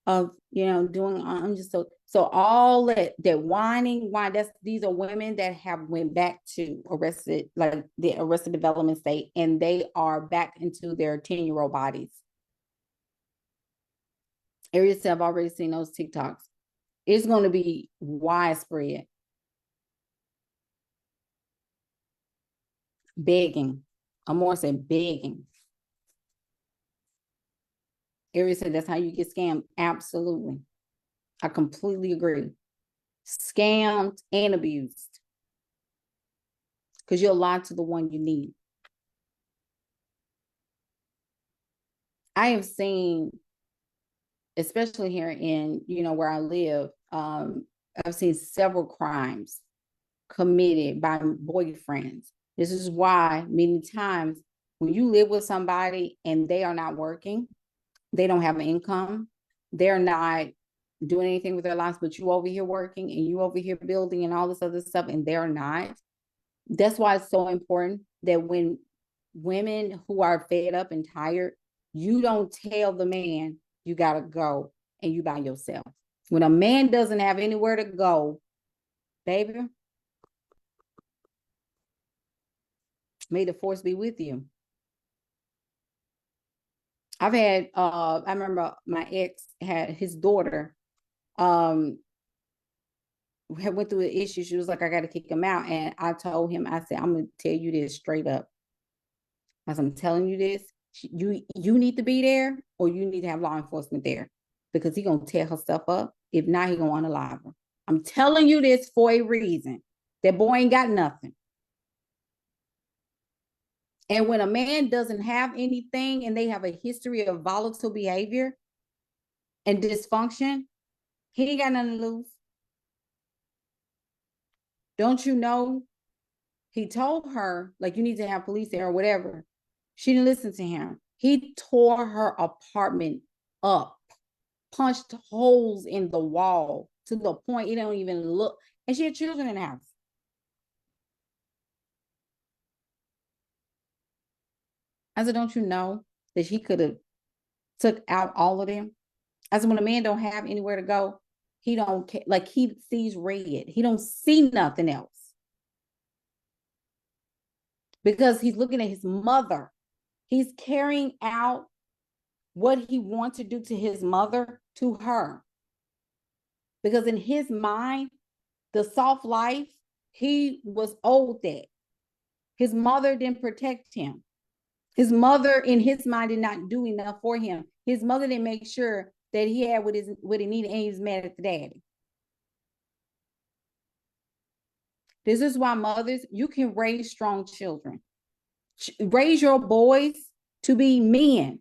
of, doing, I'm just so all that whining, why these are women that have went back to Arrested Development state, and they are back into their 10-year-old bodies. Areas I've already seen those TikToks. It's going to be widespread. Begging. I'm more saying begging. Areas said that's how you get scammed. Absolutely. I completely agree. Scammed and abused. Because you're lied to the one you need. I have seen, especially here in, where I live, I've seen several crimes committed by boyfriends. This is why many times when you live with somebody and they are not working, they don't have an income, they're not doing anything with their lives, but you over here working and you over here building and all this other stuff, and they're not. That's why it's so important that when women who are fed up and tired, you don't tell the man you got to go and you by yourself. When a man doesn't have anywhere to go, baby, may the force be with you. I've had, I remember my ex had his daughter, had went through an issue. She was like, I got to kick him out. And I told him, I said, I'm going to tell you this straight up. As I'm telling you this, you need to be there or you need to have law enforcement there because he's going to tear her stuff up. If not, he's going to unalive her. I'm telling you this for a reason. That boy ain't got nothing. And when a man doesn't have anything and they have a history of volatile behavior and dysfunction, he ain't got nothing to lose. Don't you know? He told her, like, you need to have police there or whatever. She didn't listen to him. He tore her apartment up, punched holes in the wall to the point it don't even look. And she had children in the house. I said, don't you know that she could have took out all of them? I said, when a man don't have anywhere to go, he don't care. Like, he sees red. He don't see nothing else. Because he's looking at his mother. He's carrying out what he wants to do to his mother to her. Because in his mind, the soft life, he was owed that. His mother didn't protect him. His mother, in his mind, did not do enough for him. His mother didn't make sure that he had what he needed, and he's mad at the daddy. This is why mothers, you can raise strong children. Raise your boys to be men.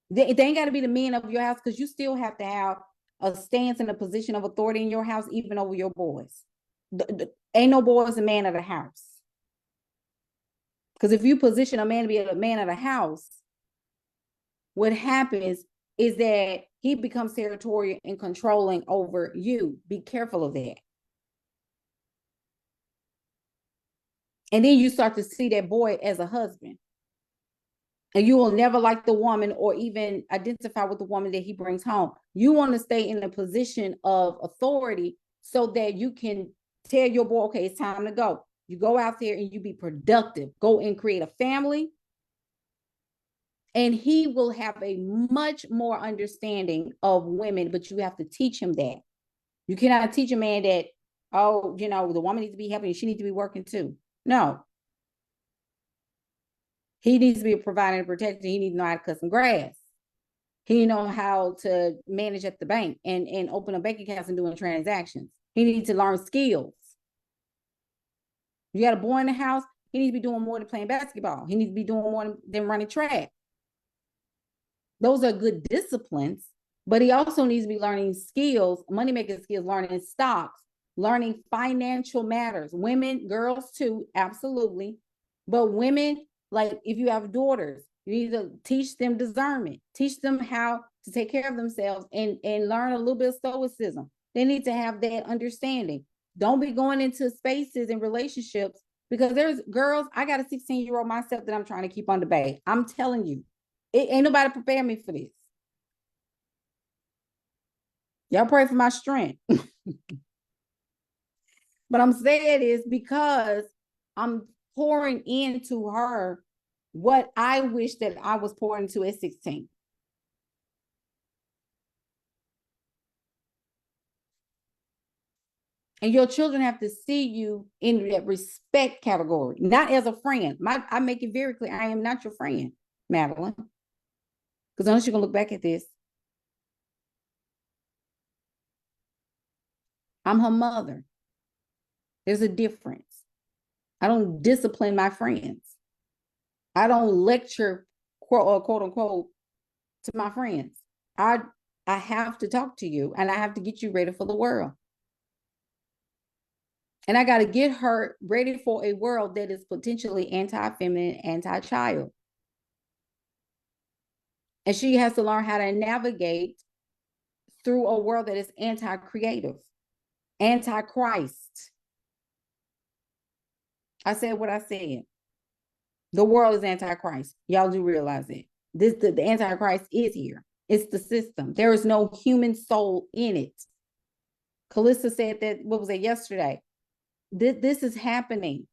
They ain't got to be the men of your house, because you still have to have a stance and a position of authority in your house, even over your boys. Ain't no boy is a man of the house. Because if you position a man to be a man of the house, what happens is that he becomes territorial and controlling over you. Be careful of that. And then you start to see that boy as a husband. And you will never like the woman or even identify with the woman that he brings home. You want to stay in a position of authority so that you can tell your boy, okay, it's time to go. You go out there and you be productive. Go and create a family. And he will have a much more understanding of women, but you have to teach him that. You cannot teach a man that, oh, you know, the woman needs to be happy and she needs to be working too. No. He needs to be a provider and protector. He needs to know how to cut some grass. He knows how to manage at the bank and open a bank account and doing transactions. He needs to learn skills. You got a boy in the house, he needs to be doing more than playing basketball. He needs to be doing more than running track. Those are good disciplines, but he also needs to be learning skills, money-making skills, learning stocks, learning financial matters. Women, girls too, absolutely. But women, like if you have daughters, you need to teach them discernment, teach them how to take care of themselves and learn a little bit of stoicism. They need to have that understanding. Don't be going into spaces and relationships, because there's girls, I got a 16-year-old myself that I'm trying to keep on the bay. I'm telling you, it ain't nobody prepare me for this. Y'all pray for my strength. But I'm saying this because I'm pouring into her what I wish that I was pouring into at 16. And your children have to see you in that respect category, not as a friend. I make it very clear, I am not your friend, Madeline. Because unless you're going to look back at this, I'm her mother. There's a difference. I don't discipline my friends. I don't lecture, quote unquote, to my friends. I have to talk to you and I have to get you ready for the world. And I got to get her ready for a world that is potentially anti-feminine, anti-child. And she has to learn how to navigate through a world that is anti-creative, anti-Christ. I said what I said. The world is anti-Christ. Y'all do realize it. The anti-Christ is here. It's the system. There is no human soul in it. Calista said that, what was it, yesterday? This is happening.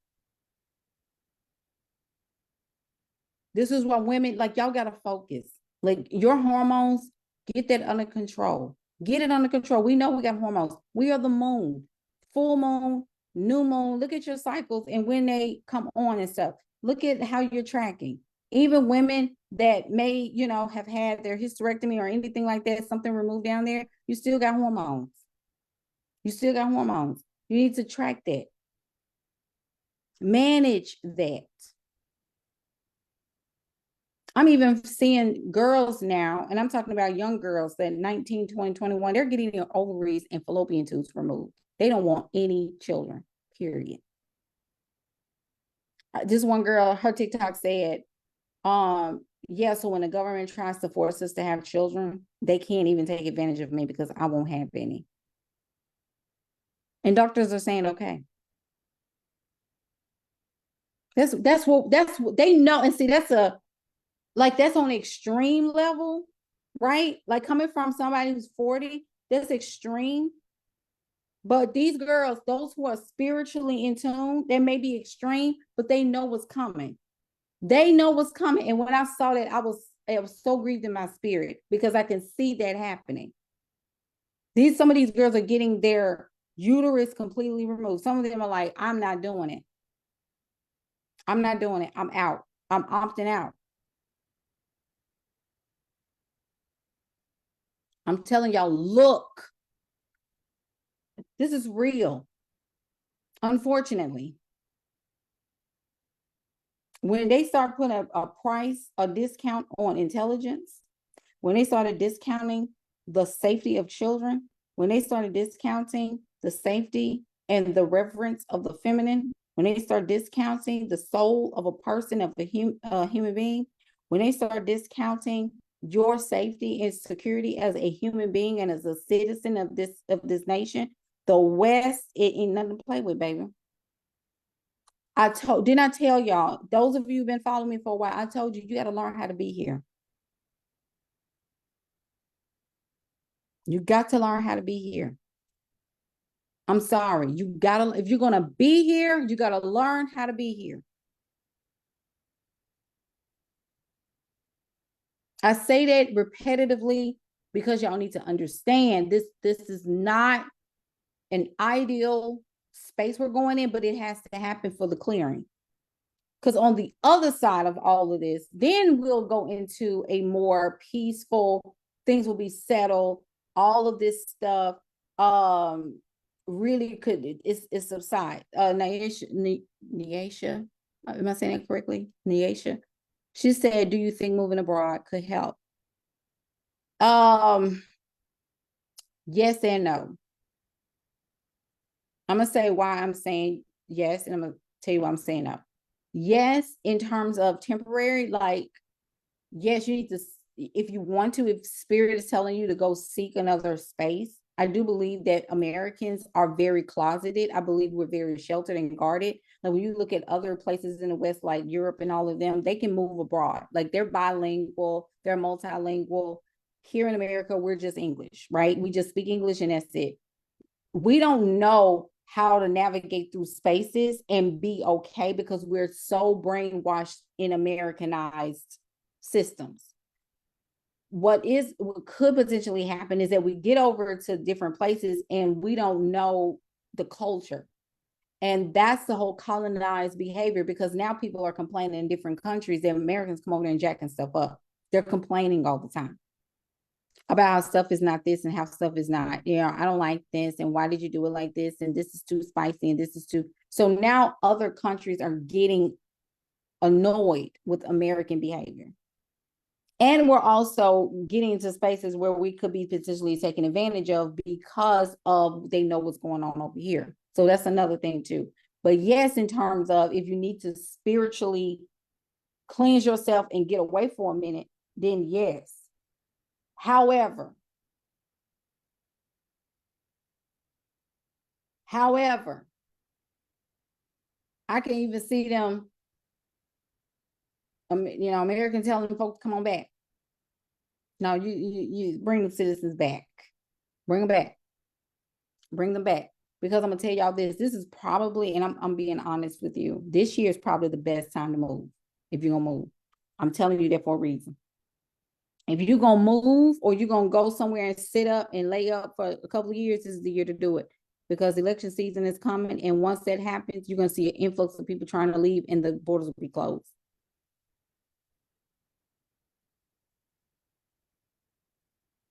This is why women, like, y'all got to focus. Like, your hormones, get that under control. Get it under control. We know we got hormones. We are the moon, full moon, new moon. Look at your cycles and when they come on and stuff. Look at how you're tracking. Even women that may, you know, have had their hysterectomy or anything like that, something removed down there, you still got hormones. You still got hormones. You need to track that. Manage that. I'm even seeing girls now, and I'm talking about young girls that 19, 20, 21, they're getting their ovaries and fallopian tubes removed. They don't want any children, period. This one girl, her TikTok said, yeah, so when the government tries to force us to have children, they can't even take advantage of me because I won't have any. And doctors are saying, okay. That's what they know. And see, that's on the extreme level, right? Like, coming from somebody who's 40, that's extreme. But these girls, those who are spiritually in tune, they may be extreme, but they know what's coming. They know what's coming. And when I saw that, it was so grieved in my spirit because I can see that happening. Some of these girls are getting their uterus completely removed. Some of them are like, I'm not doing it. I'm not doing it. I'm out. I'm opting out. I'm telling y'all, look, this is real. Unfortunately, when they start putting a price, a discount on intelligence, when they started discounting the safety of children, when they started discounting the safety and the reverence of the feminine, when they start discounting the soul of a person, of a human being, when they start discounting your safety and security as a human being and as a citizen of this nation, the West, it ain't nothing to play with, baby. Didn't I tell y'all, those of you who've been following me for a while, I told you, you got to learn how to be here. You got to learn how to be here. I'm sorry. If you're going to be here, you got to learn how to be here. I say that repetitively because y'all need to understand this is not an ideal space we're going in, but it has to happen for the clearing. Because on the other side of all of this, then we'll go into a more peaceful, things will be settled, all of this stuff really it's subside. Neisha, am I saying it correctly? Neisha. She said, do you think moving abroad could help? Yes and no. I'm gonna say why I'm saying yes, and I'm gonna tell you why I'm saying no. Yes, in terms of temporary, like, yes, you need to, if you want to, if spirit is telling you to go seek another space. I do believe that Americans are very closeted. I believe we're very sheltered and guarded. Like, when you look at other places in the West, like Europe and all of them, they can move abroad. Like, they're bilingual, they're multilingual. Here in America, we're just English, right? We just speak English and that's it. We don't know how to navigate through spaces and be okay because we're so brainwashed in Americanized systems. What could potentially happen is that we get over to different places and we don't know the culture. And that's the whole colonized behavior, because now people are complaining in different countries that Americans come over there and jacking stuff up. They're complaining all the time about how stuff is not this and how stuff is not, you know, I don't like this, and why did you do it like this, and this is too spicy, and this is too. So now other countries are getting annoyed with American behavior. And we're also getting into spaces where we could be potentially taken advantage of because of they know what's going on over here. So that's another thing too. But yes, in terms of if you need to spiritually cleanse yourself and get away for a minute, then yes. However, I can even see them, Americans telling folks, come on back. No, you bring the citizens back. Bring them back. Bring them back. Because I'm gonna tell y'all this is probably, and I'm being honest with you, this year is probably the best time to move if you're gonna move. I'm telling you that for a reason. If you're gonna move or you're gonna go somewhere and sit up and lay up for a couple of years, this is the year to do it. Because election season is coming, and once that happens, you're gonna see an influx of people trying to leave, and the borders will be closed.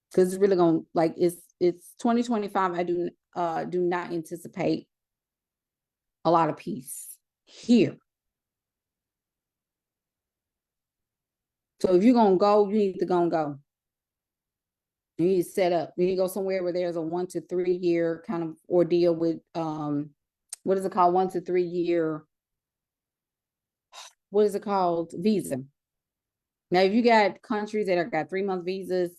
Because it's really gonna, like, it's 2025. I do not anticipate a lot of peace here. So if you're gonna go, you need to go. You need to set up. You need to go somewhere where there's a 1 to 3 year kind of ordeal with what is it called? 1 to 3 year, what is it called? Visa. Now, if you got countries that are got 3-month visas,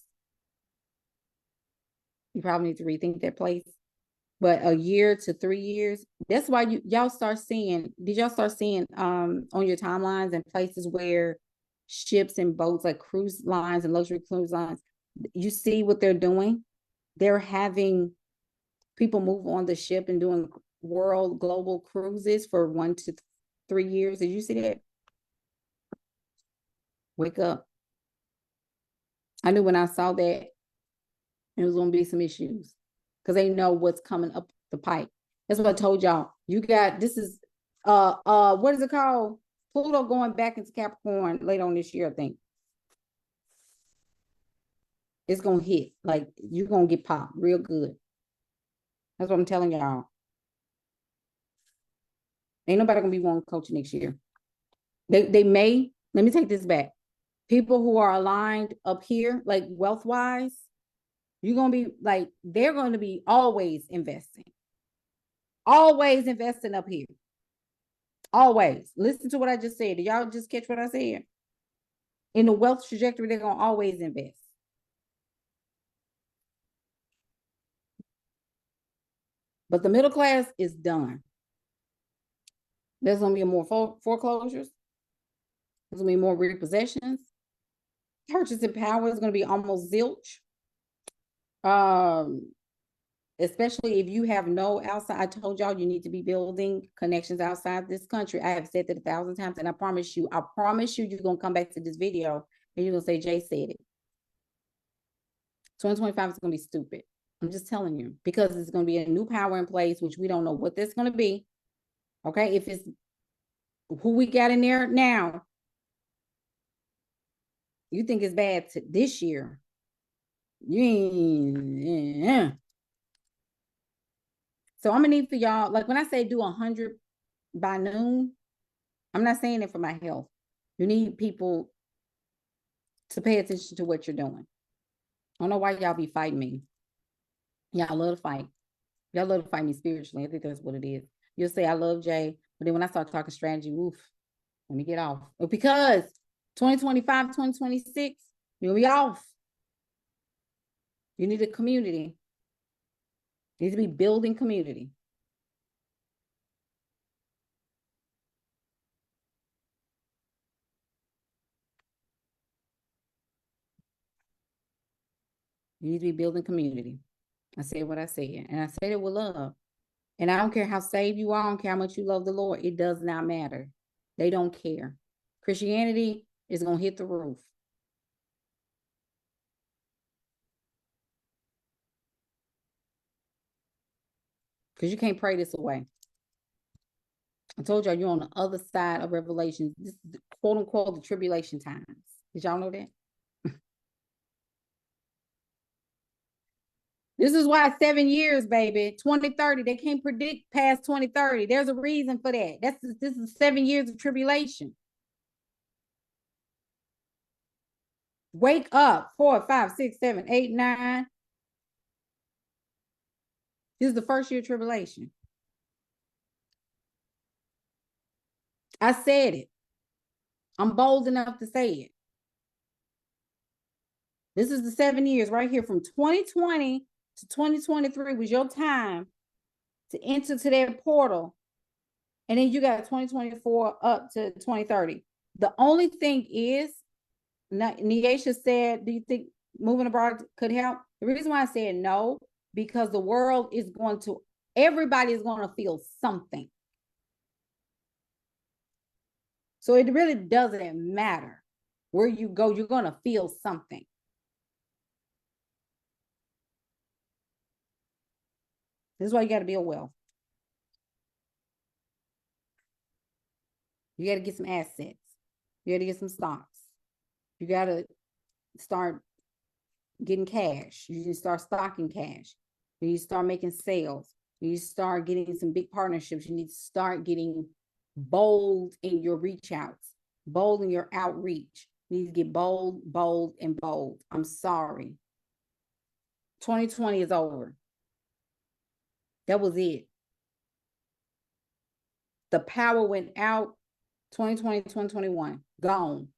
you probably need to rethink that place. But a year to 3 years, that's why y'all start seeing, did y'all start seeing on your timelines and places where ships and boats like cruise lines and luxury cruise lines, you see what they're doing? They're having people move on the ship and doing world global cruises for 1 to 3 years. Did you see that? Wake up. I knew when I saw that there was going to be some issues because they know what's coming up the pipe. That's what I told y'all. You got, this is, what is it called? Pluto going back into Capricorn later on this year, I think. It's going to hit. Like, you're going to get popped real good. That's what I'm telling y'all. Ain't nobody going to be one coach next year. They may, let me take this back. People who are aligned up here, like wealth-wise, you're going to be like, they're going to be always investing. Always investing up here. Always. Listen to what I just said. Did y'all just catch what I said? In the wealth trajectory, they're going to always invest. But the middle class is done. There's going to be more foreclosures. There's going to be more repossessions. Purchasing power is going to be almost zilch. Especially if you have no outside. I told y'all you need to be building connections outside this country. I have said that 1,000 times, and I promise you, you're going to come back to this video and you're going to say, Jay said it. 2025 is going to be stupid. I'm just telling you, because it's going to be a new power in place, which we don't know what that's going to be. Okay. If it's who we got in there now, you think it's bad to this year. Yeah. So I'm gonna need for y'all, like when I say do 100 by noon, I'm not saying it for my health. You need people to pay attention to what you're doing. I don't know why y'all be fighting me. Y'all love to fight. Y'all love to fight me spiritually. I think that's what it is. You'll say, I love Jay. But then when I start talking strategy, oof, let me get off. But because 2025, 2026, you'll be off. You need a community. You need to be building community. You need to be building community. I said what I said. And I said it with love. And I don't care how saved you are. I don't care how much you love the Lord. It does not matter. They don't care. Christianity is going to hit the roof. Because you can't pray this away. I told y'all you're on the other side of Revelation. This is quote unquote the tribulation times. Did y'all know that? This is why 7 years, baby. 2030. They can't predict past 2030. There's a reason for that. This is 7 years of tribulation. Wake up. 4, 5, 6, 7, 8, 9. This is the first year of tribulation. I said it. I'm bold enough to say it. This is the 7 years right here from 2020 to 2023 was your time to enter to that portal. And then you got 2024 up to 2030. The only thing is, Niesha said, do you think moving abroad could help? The reason why I said no, because the world is going to, everybody is going to feel something. So it really doesn't matter where you go, you're going to feel something. This is why you got to build wealth. You got to get some assets. You got to get some stocks. You got to start getting cash. You need to start stocking cash. You need to start making sales. You need to start getting some big partnerships. You need to start getting bold in your reach outs, bold in your outreach. You need to get bold, bold, and bold. I'm sorry. 2020 is over. That was it. The power went out. 2020, 2021, gone.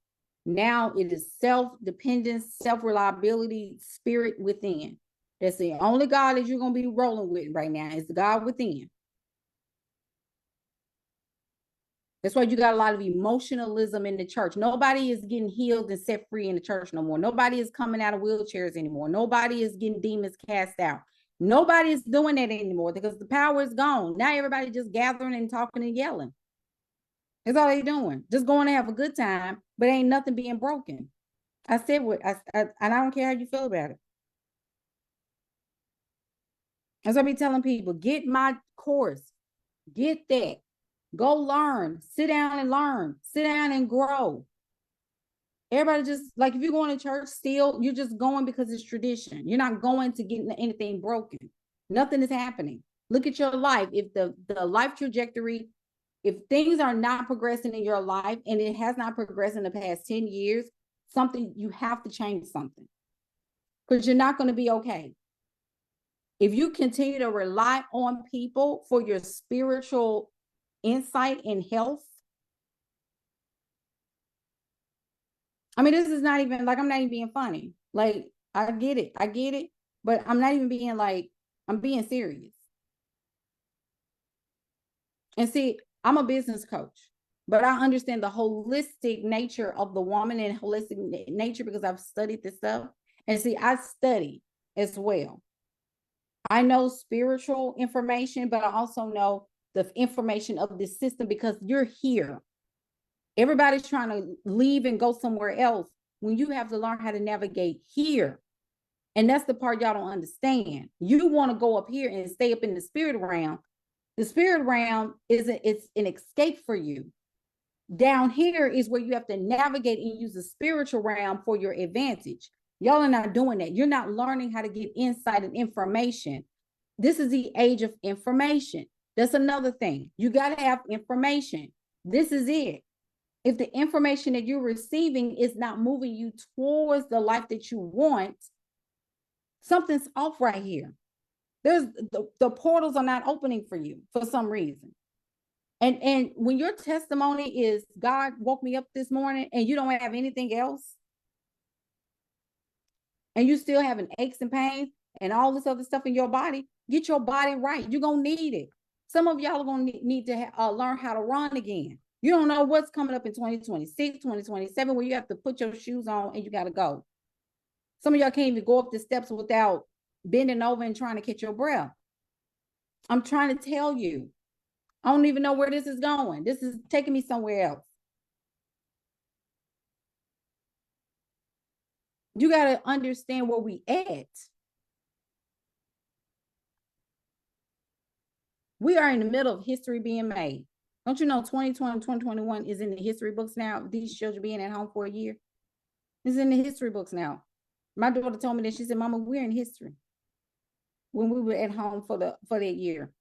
Now it is self-dependence, self-reliability, spirit within. That's the only God that you're going to be rolling with right now is the God within. That's why you got a lot of emotionalism in the church. Nobody is getting healed and set free in the church no more. Nobody is coming out of wheelchairs anymore. Nobody is getting demons cast out. Nobody is doing that anymore because the power is gone. Now everybody just gathering and talking and yelling. That's all they doing. Just going to have a good time, but ain't nothing being broken. I said what I and I don't care how you feel about it. That's what I be telling people. Get my course. Get that. Go learn. Sit down and learn. Sit down and grow. Everybody just, like, if you're going to church still, you're just going because it's tradition. You're not going to get anything broken. Nothing is happening. Look at your life. If the life trajectory, if things are not progressing in your life and it has not progressed in the past 10 years, something, you have to change something because you're not going to be okay. If you continue to rely on people for your spiritual insight and health, I mean, this is not even like, I'm not even being funny. Like, I get it, but I'm not even being like, I'm being serious. And see, I'm a business coach, but I understand the holistic nature of the woman and holistic nature because I've studied this stuff. And see, I study as well. I know spiritual information, but I also know the information of this system because you're here. Everybody's trying to leave and go somewhere else when you have to learn how to navigate here. And that's the part y'all don't understand. You want to go up here and stay up in the spirit realm. The spirit realm it's an escape for you. Down here is where you have to navigate and use the spiritual realm for your advantage. Y'all are not doing that. You're not learning how to get insight and information. This is the age of information. That's another thing. You got to have information. This is it. If the information that you're receiving is not moving you towards the life that you want, something's off right here. There's the portals are not opening for you for some reason. And when your testimony is God woke me up this morning and you don't have anything else, and you still having aches and pains and all this other stuff in your body, get your body right. You're going to need it. Some of y'all are going to need to learn how to run again. You don't know what's coming up in 2026, 2027, where you have to put your shoes on and you got to go. Some of y'all can't even go up the steps without bending over and trying to catch your breath. I'm trying to tell you. I don't even know where this is going. This is taking me somewhere else. You got to understand where we at. We are in the middle of history being made. Don't you know 2020, 2021 is in the history books now? These children being at home for a year. It's in the history books now. My daughter told me that. She said, Mama, we're in history. When we were at home for that year,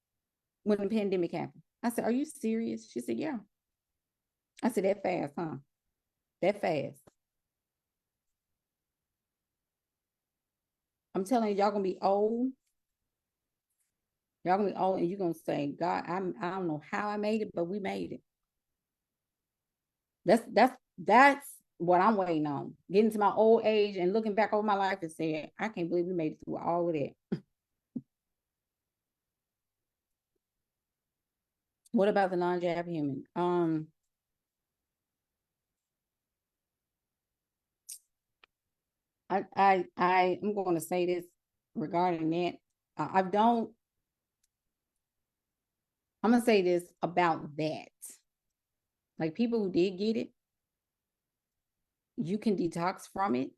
when the pandemic happened. I said, are you serious? She said, yeah. I said, that fast, huh? That fast. I'm telling you, y'all gonna be old. Y'all gonna be old and you're gonna say, God, I don't know how I made it, but we made it. That's what I'm waiting on. Getting to my old age and looking back over my life and saying, I can't believe we made it through all of that. What about the non-jab human? I'm going to say this regarding that. I don't. I'm gonna say this about that. Like people who did get it, you can detox from it.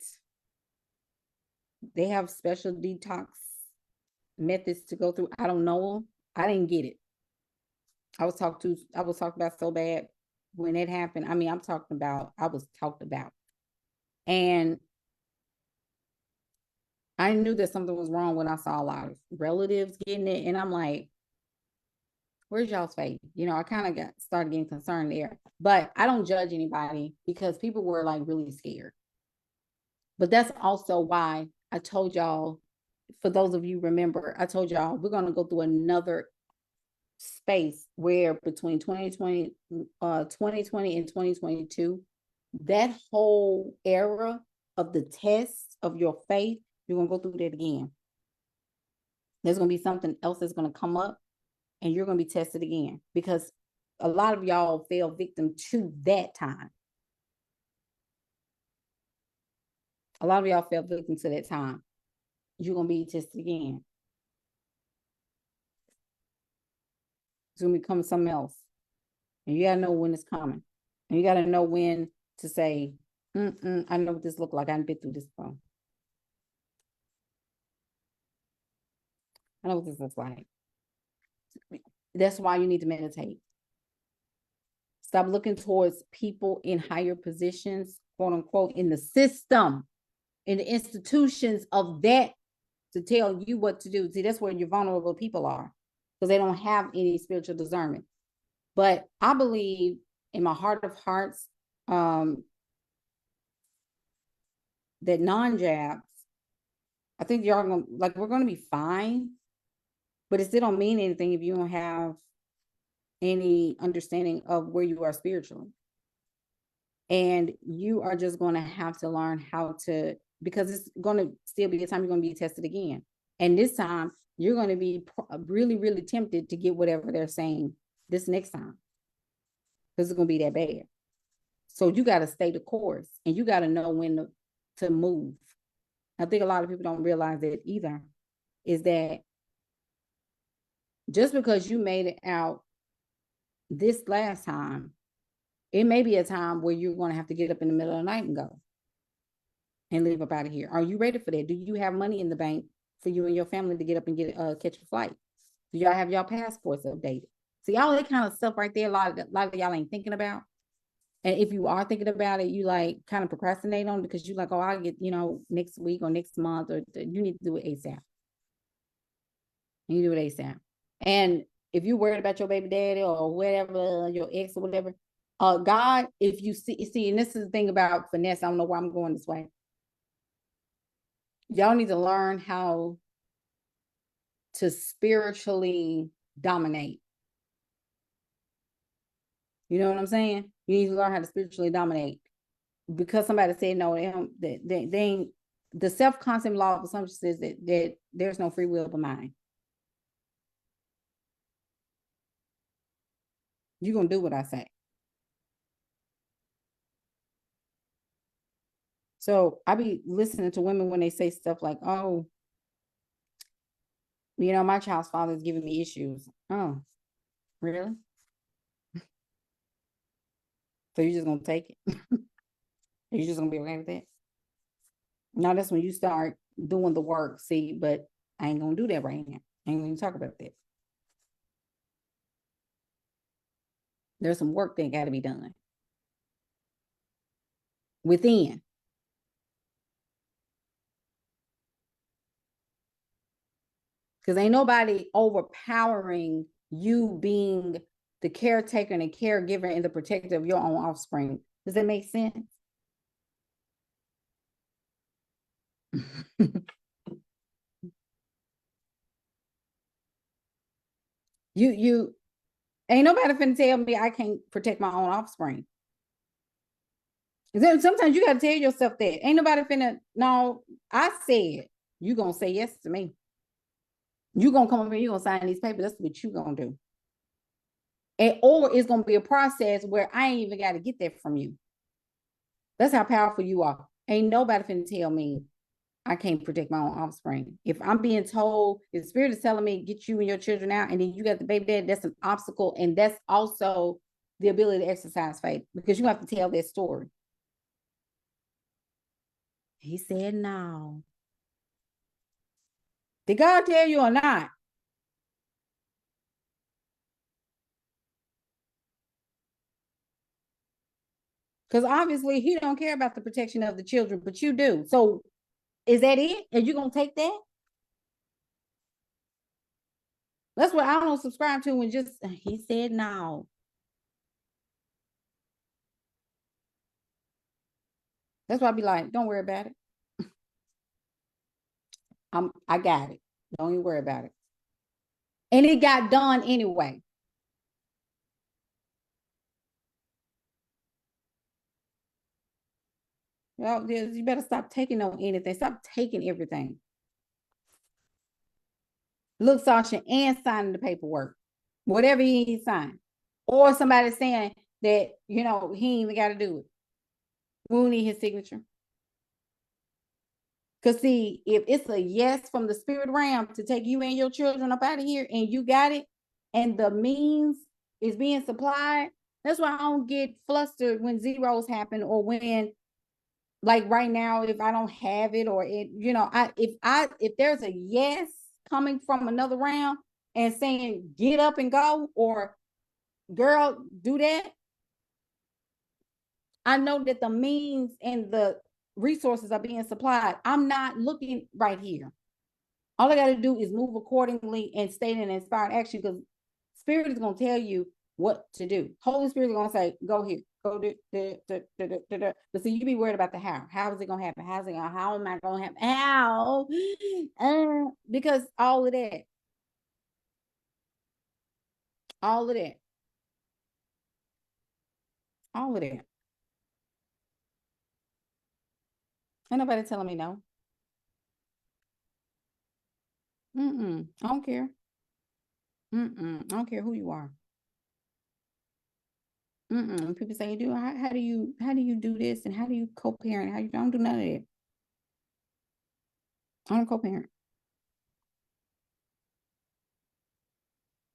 They have special detox methods to go through. I don't know them. I didn't get it. I was talked about so bad when it happened. I mean, I was talked about. And I knew that something was wrong when I saw a lot of relatives getting it. And I'm like, where's y'all's faith? I kind of started getting concerned there. But I don't judge anybody because people were like really scared. But that's also why I told y'all, for those of you remember, I told y'all we're going to go through another space where between 2020 and 2022, that whole era of the test of your faith, you're going to go through that again. There's going to be something else that's going to come up and you're going to be tested again because a lot of y'all fell victim to that time. A lot of y'all fell victim to that time. You're going to be tested again. It's going to be coming something else. And you got to know when it's coming. And you got to know when to say, I know what this looks like. I've been through this before. I know what this looks like. That's why you need to meditate. Stop looking towards people in higher positions, quote unquote, in the system, in the institutions of that to tell you what to do. See, that's where your vulnerable people are because they don't have any spiritual discernment. But I believe in my heart of hearts that non-jabs, I think y'all gonna we're gonna be fine, but it still don't mean anything if you don't have any understanding of where you are spiritually. And you are just going to have to learn how to, because it's going to still be a time you're going to be tested again. And this time you're going to be really, really tempted to get whatever they're saying this next time. Because it's going to be that bad. So you got to stay the course and you got to know when to move. I think a lot of people don't realize that either, is that just because you made it out this last time, it may be a time where you're going to have to get up in the middle of the night and go and leave up out of here. Are you ready for that? Do you have money in the bank for you and your family to get up and catch a flight? Do y'all have y'all passports updated? See, all that kind of stuff right there, a lot of y'all ain't thinking about. And if you are thinking about it, you like kind of procrastinate on it because you like, oh, I'll get, next week or next month, or you need to do it ASAP. You do it ASAP. And if you're worried about your baby daddy or whatever, your ex or whatever, God, if you see, and this is the thing about finesse, I don't know why I'm going this way. Y'all need to learn how to spiritually dominate. You know what I'm saying? You need to learn how to spiritually dominate. Because somebody said no, they ain't, the self-concept law of assumption says that there's no free will of mine. You're gonna do what I say. So I be listening to women when they say stuff like, oh, my child's father is giving me issues. Oh, really? So you're just gonna take it? You're just gonna be okay with that? No, that's when you start doing the work. See, but I ain't gonna do that right now. I ain't gonna talk about that. There's some work that got to be done within. Because ain't nobody overpowering you being the caretaker and the caregiver and the protector of your own offspring. Does that make sense? you ain't nobody finna tell me I can't protect my own offspring. Then sometimes you got to tell yourself that. Ain't nobody finna, no, I said, you gonna say yes to me. You gonna come up here, you gonna sign these papers. That's what you gonna do. And or it's gonna be a process where I ain't even got to get that from you. That's how powerful you are. Ain't nobody finna tell me I can't protect my own offspring. If I'm being told, if the spirit is telling me get you and your children out, and then you got the baby dad, that's an obstacle, and that's also the ability to exercise faith, because you have to tell that story. He said no. Did God tell you or not? Because obviously he don't care about the protection of the children, but you do. So is that it? Are you gonna take that? That's what I don't subscribe to. And just he said no. That's why I be like, don't worry about it. I got it. Don't even worry about it. And it got done anyway. You better stop taking on anything. Stop taking everything. Look, Sasha, and signing the paperwork. Whatever he signed. Or somebody saying that, he ain't even got to do it. We don't need his signature. Because see, if it's a yes from the spirit realm to take you and your children up out of here and you got it, and the means is being supplied, that's why I don't get flustered when zeros happen, or when, like right now, if I don't have it, or if there's a yes coming from another round and saying get up and go, or girl, do that, I know that the means and the resources are being supplied. I'm not looking right here. All I got to do is move accordingly and stay in inspired action, because spirit is going to tell you what to do. Holy Spirit is going to say, go here, go do. But see, you be worried about the how. How is it going to happen? How's it going? How am I going to happen? How? Because all of that, all of that, all of that. Ain't nobody telling me no. I don't care. I don't care who you are. When people say, "Do how do you do this, and how do you co-parent? How you don't do none of that? I don't co-parent.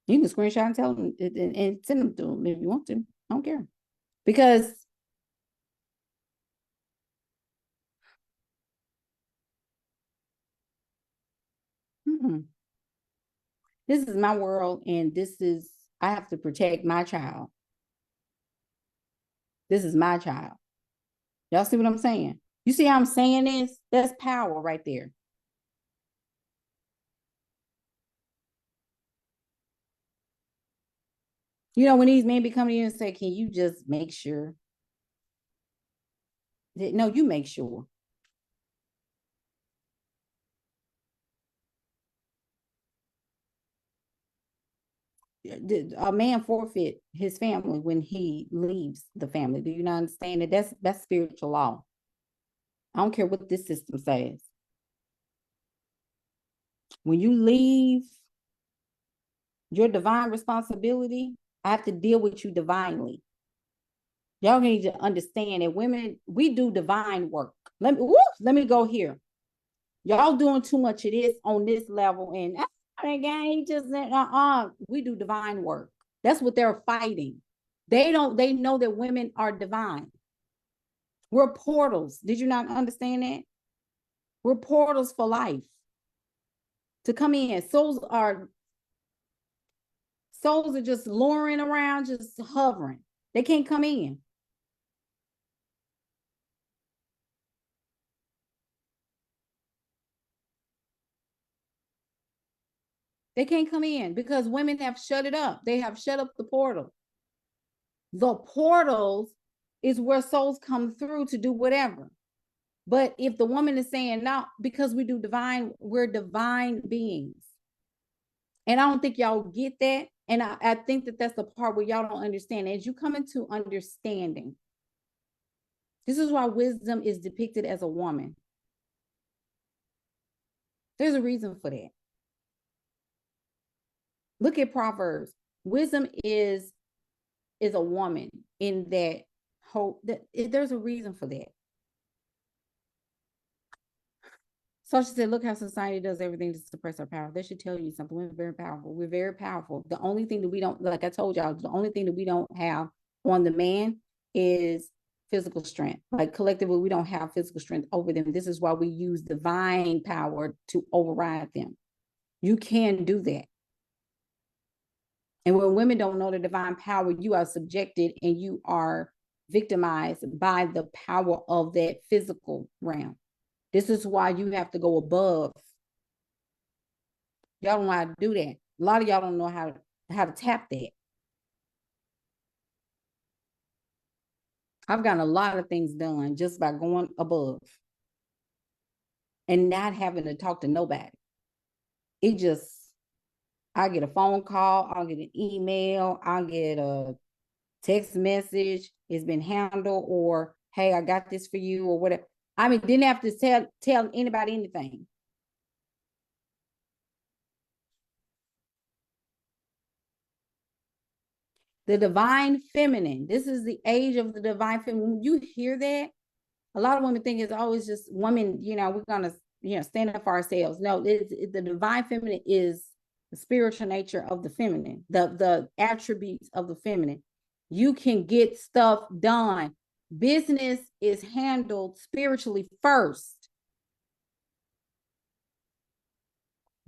You can screenshot and tell them and send them to them if you want to. I don't care, because this is my world, and I have to protect my child. This is my child. Y'all see what I'm saying? You see how I'm saying this? That's power right there. When these men be coming in and say, "Can you just make sure?" No, you make sure. A man forfeit his family when he leaves the family. Do you not understand that? That's spiritual law. I don't care what this system says. When you leave your divine responsibility, I have to deal with you divinely. Y'all need to understand that women, we do divine work. Let me go here. Y'all doing too much of this on this level, and again, just we do divine work. That's what they're fighting. They know that women are divine. We're portals. Did you not understand that? We're portals for life to come in. Souls are just luring around, just hovering. They can't come in. They can't come in because women have shut it up. They have shut up the portal. The portals is where souls come through to do whatever. But if the woman is saying no, because we're divine beings. And I don't think y'all get that. And I think that that's the part where y'all don't understand. As you come into understanding, This is why wisdom is depicted as a woman. There's a reason for that. Look at Proverbs. Wisdom is a woman in that whole, that there's a reason for that. So she said, look how society does everything to suppress our power. That should tell you something. We're very powerful. We're very powerful. The only thing that we don't, like I told y'all, the only thing that we don't have on the man is physical strength. Like collectively, we don't have physical strength over them. This is why we use divine power to override them. You can do that. And when women don't know the divine power, you are subjected and you are victimized by the power of that physical realm. This is why you have to go above. Y'all don't know how to do that. A lot of y'all don't know how to tap that. I've gotten a lot of things done just by going above and not having to talk to nobody. It just, I get a phone call, I'll get an email, I'll get a text message, it's been handled, or hey, I got this for you, or whatever. I mean, didn't have to tell anybody anything. The divine feminine. This is the age of the divine feminine. When you hear that, a lot of women think it's always just women, we're gonna, stand up for ourselves. No, the divine feminine is the spiritual nature of the feminine, the attributes of the feminine. You can get stuff done. Business is handled spiritually first.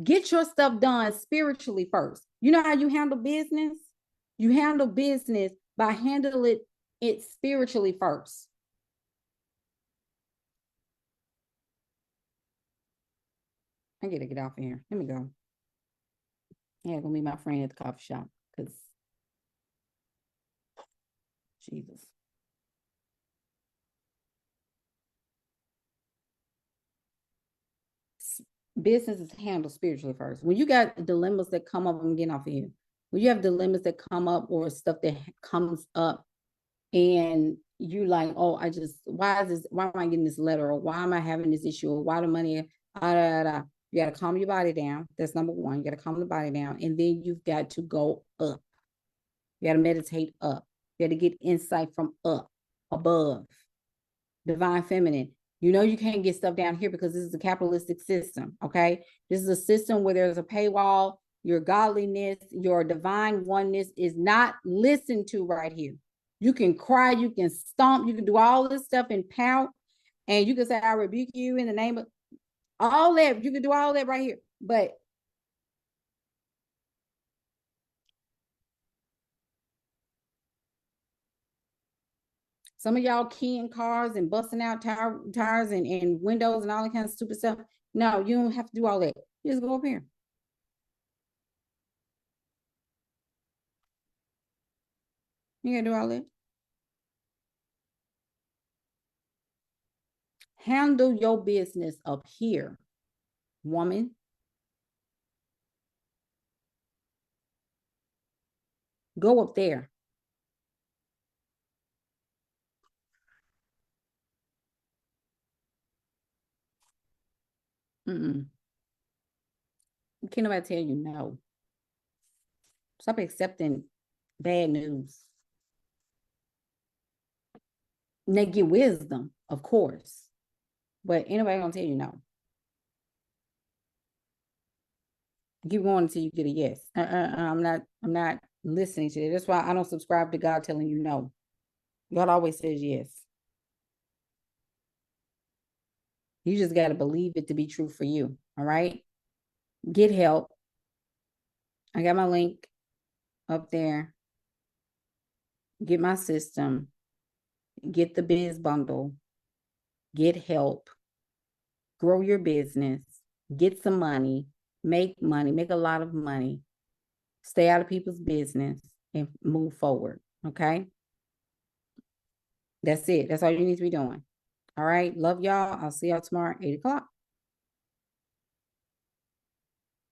Get your stuff done spiritually first. You know how you handle business? You handle business by handling it spiritually first. I gotta get off of here. Let me go. Yeah, gonna meet my friend at the coffee shop because Jesus. Business is handled spiritually first. When you got dilemmas that come up, I'm getting off of here. When you have dilemmas that come up or stuff that comes up and you like, oh, why am I getting this letter? Or why am I having this issue? Or why the money, you got to calm your body down. That's number one. You got to calm the body down. And then you've got to go up. You got to meditate up. You got to get insight from up, above, divine feminine. You can't get stuff down here because this is a capitalistic system, okay? This is a system where there's a paywall. Your godliness, your divine oneness is not listened to right here. You can cry, you can stomp, you can do all this stuff and pout, and you can say, I rebuke you in the name of all that. You can do all that right here. But some of y'all keying cars and busting out tires and windows and all that kind of stupid stuff. No, you don't have to do all that. You just go up here. You gotta do all that. Handle your business up here, woman. Go up there. Mm-mm. Can't nobody tell you no. Stop accepting bad news. And they get wisdom, of course, but anybody gonna tell you no. Keep going until you get a yes. I'm not listening to it. That's why I don't subscribe to God telling you no. God always says yes. You just got to believe it to be true for you. All right. Get help. I got my link up there. Get my system. Get the biz bundle. Get help. Grow your business. Get some money. Make money. Make a lot of money. Stay out of people's business and move forward. Okay. That's it. That's all you need to be doing. All right. Love y'all. I'll see y'all tomorrow at 8 o'clock.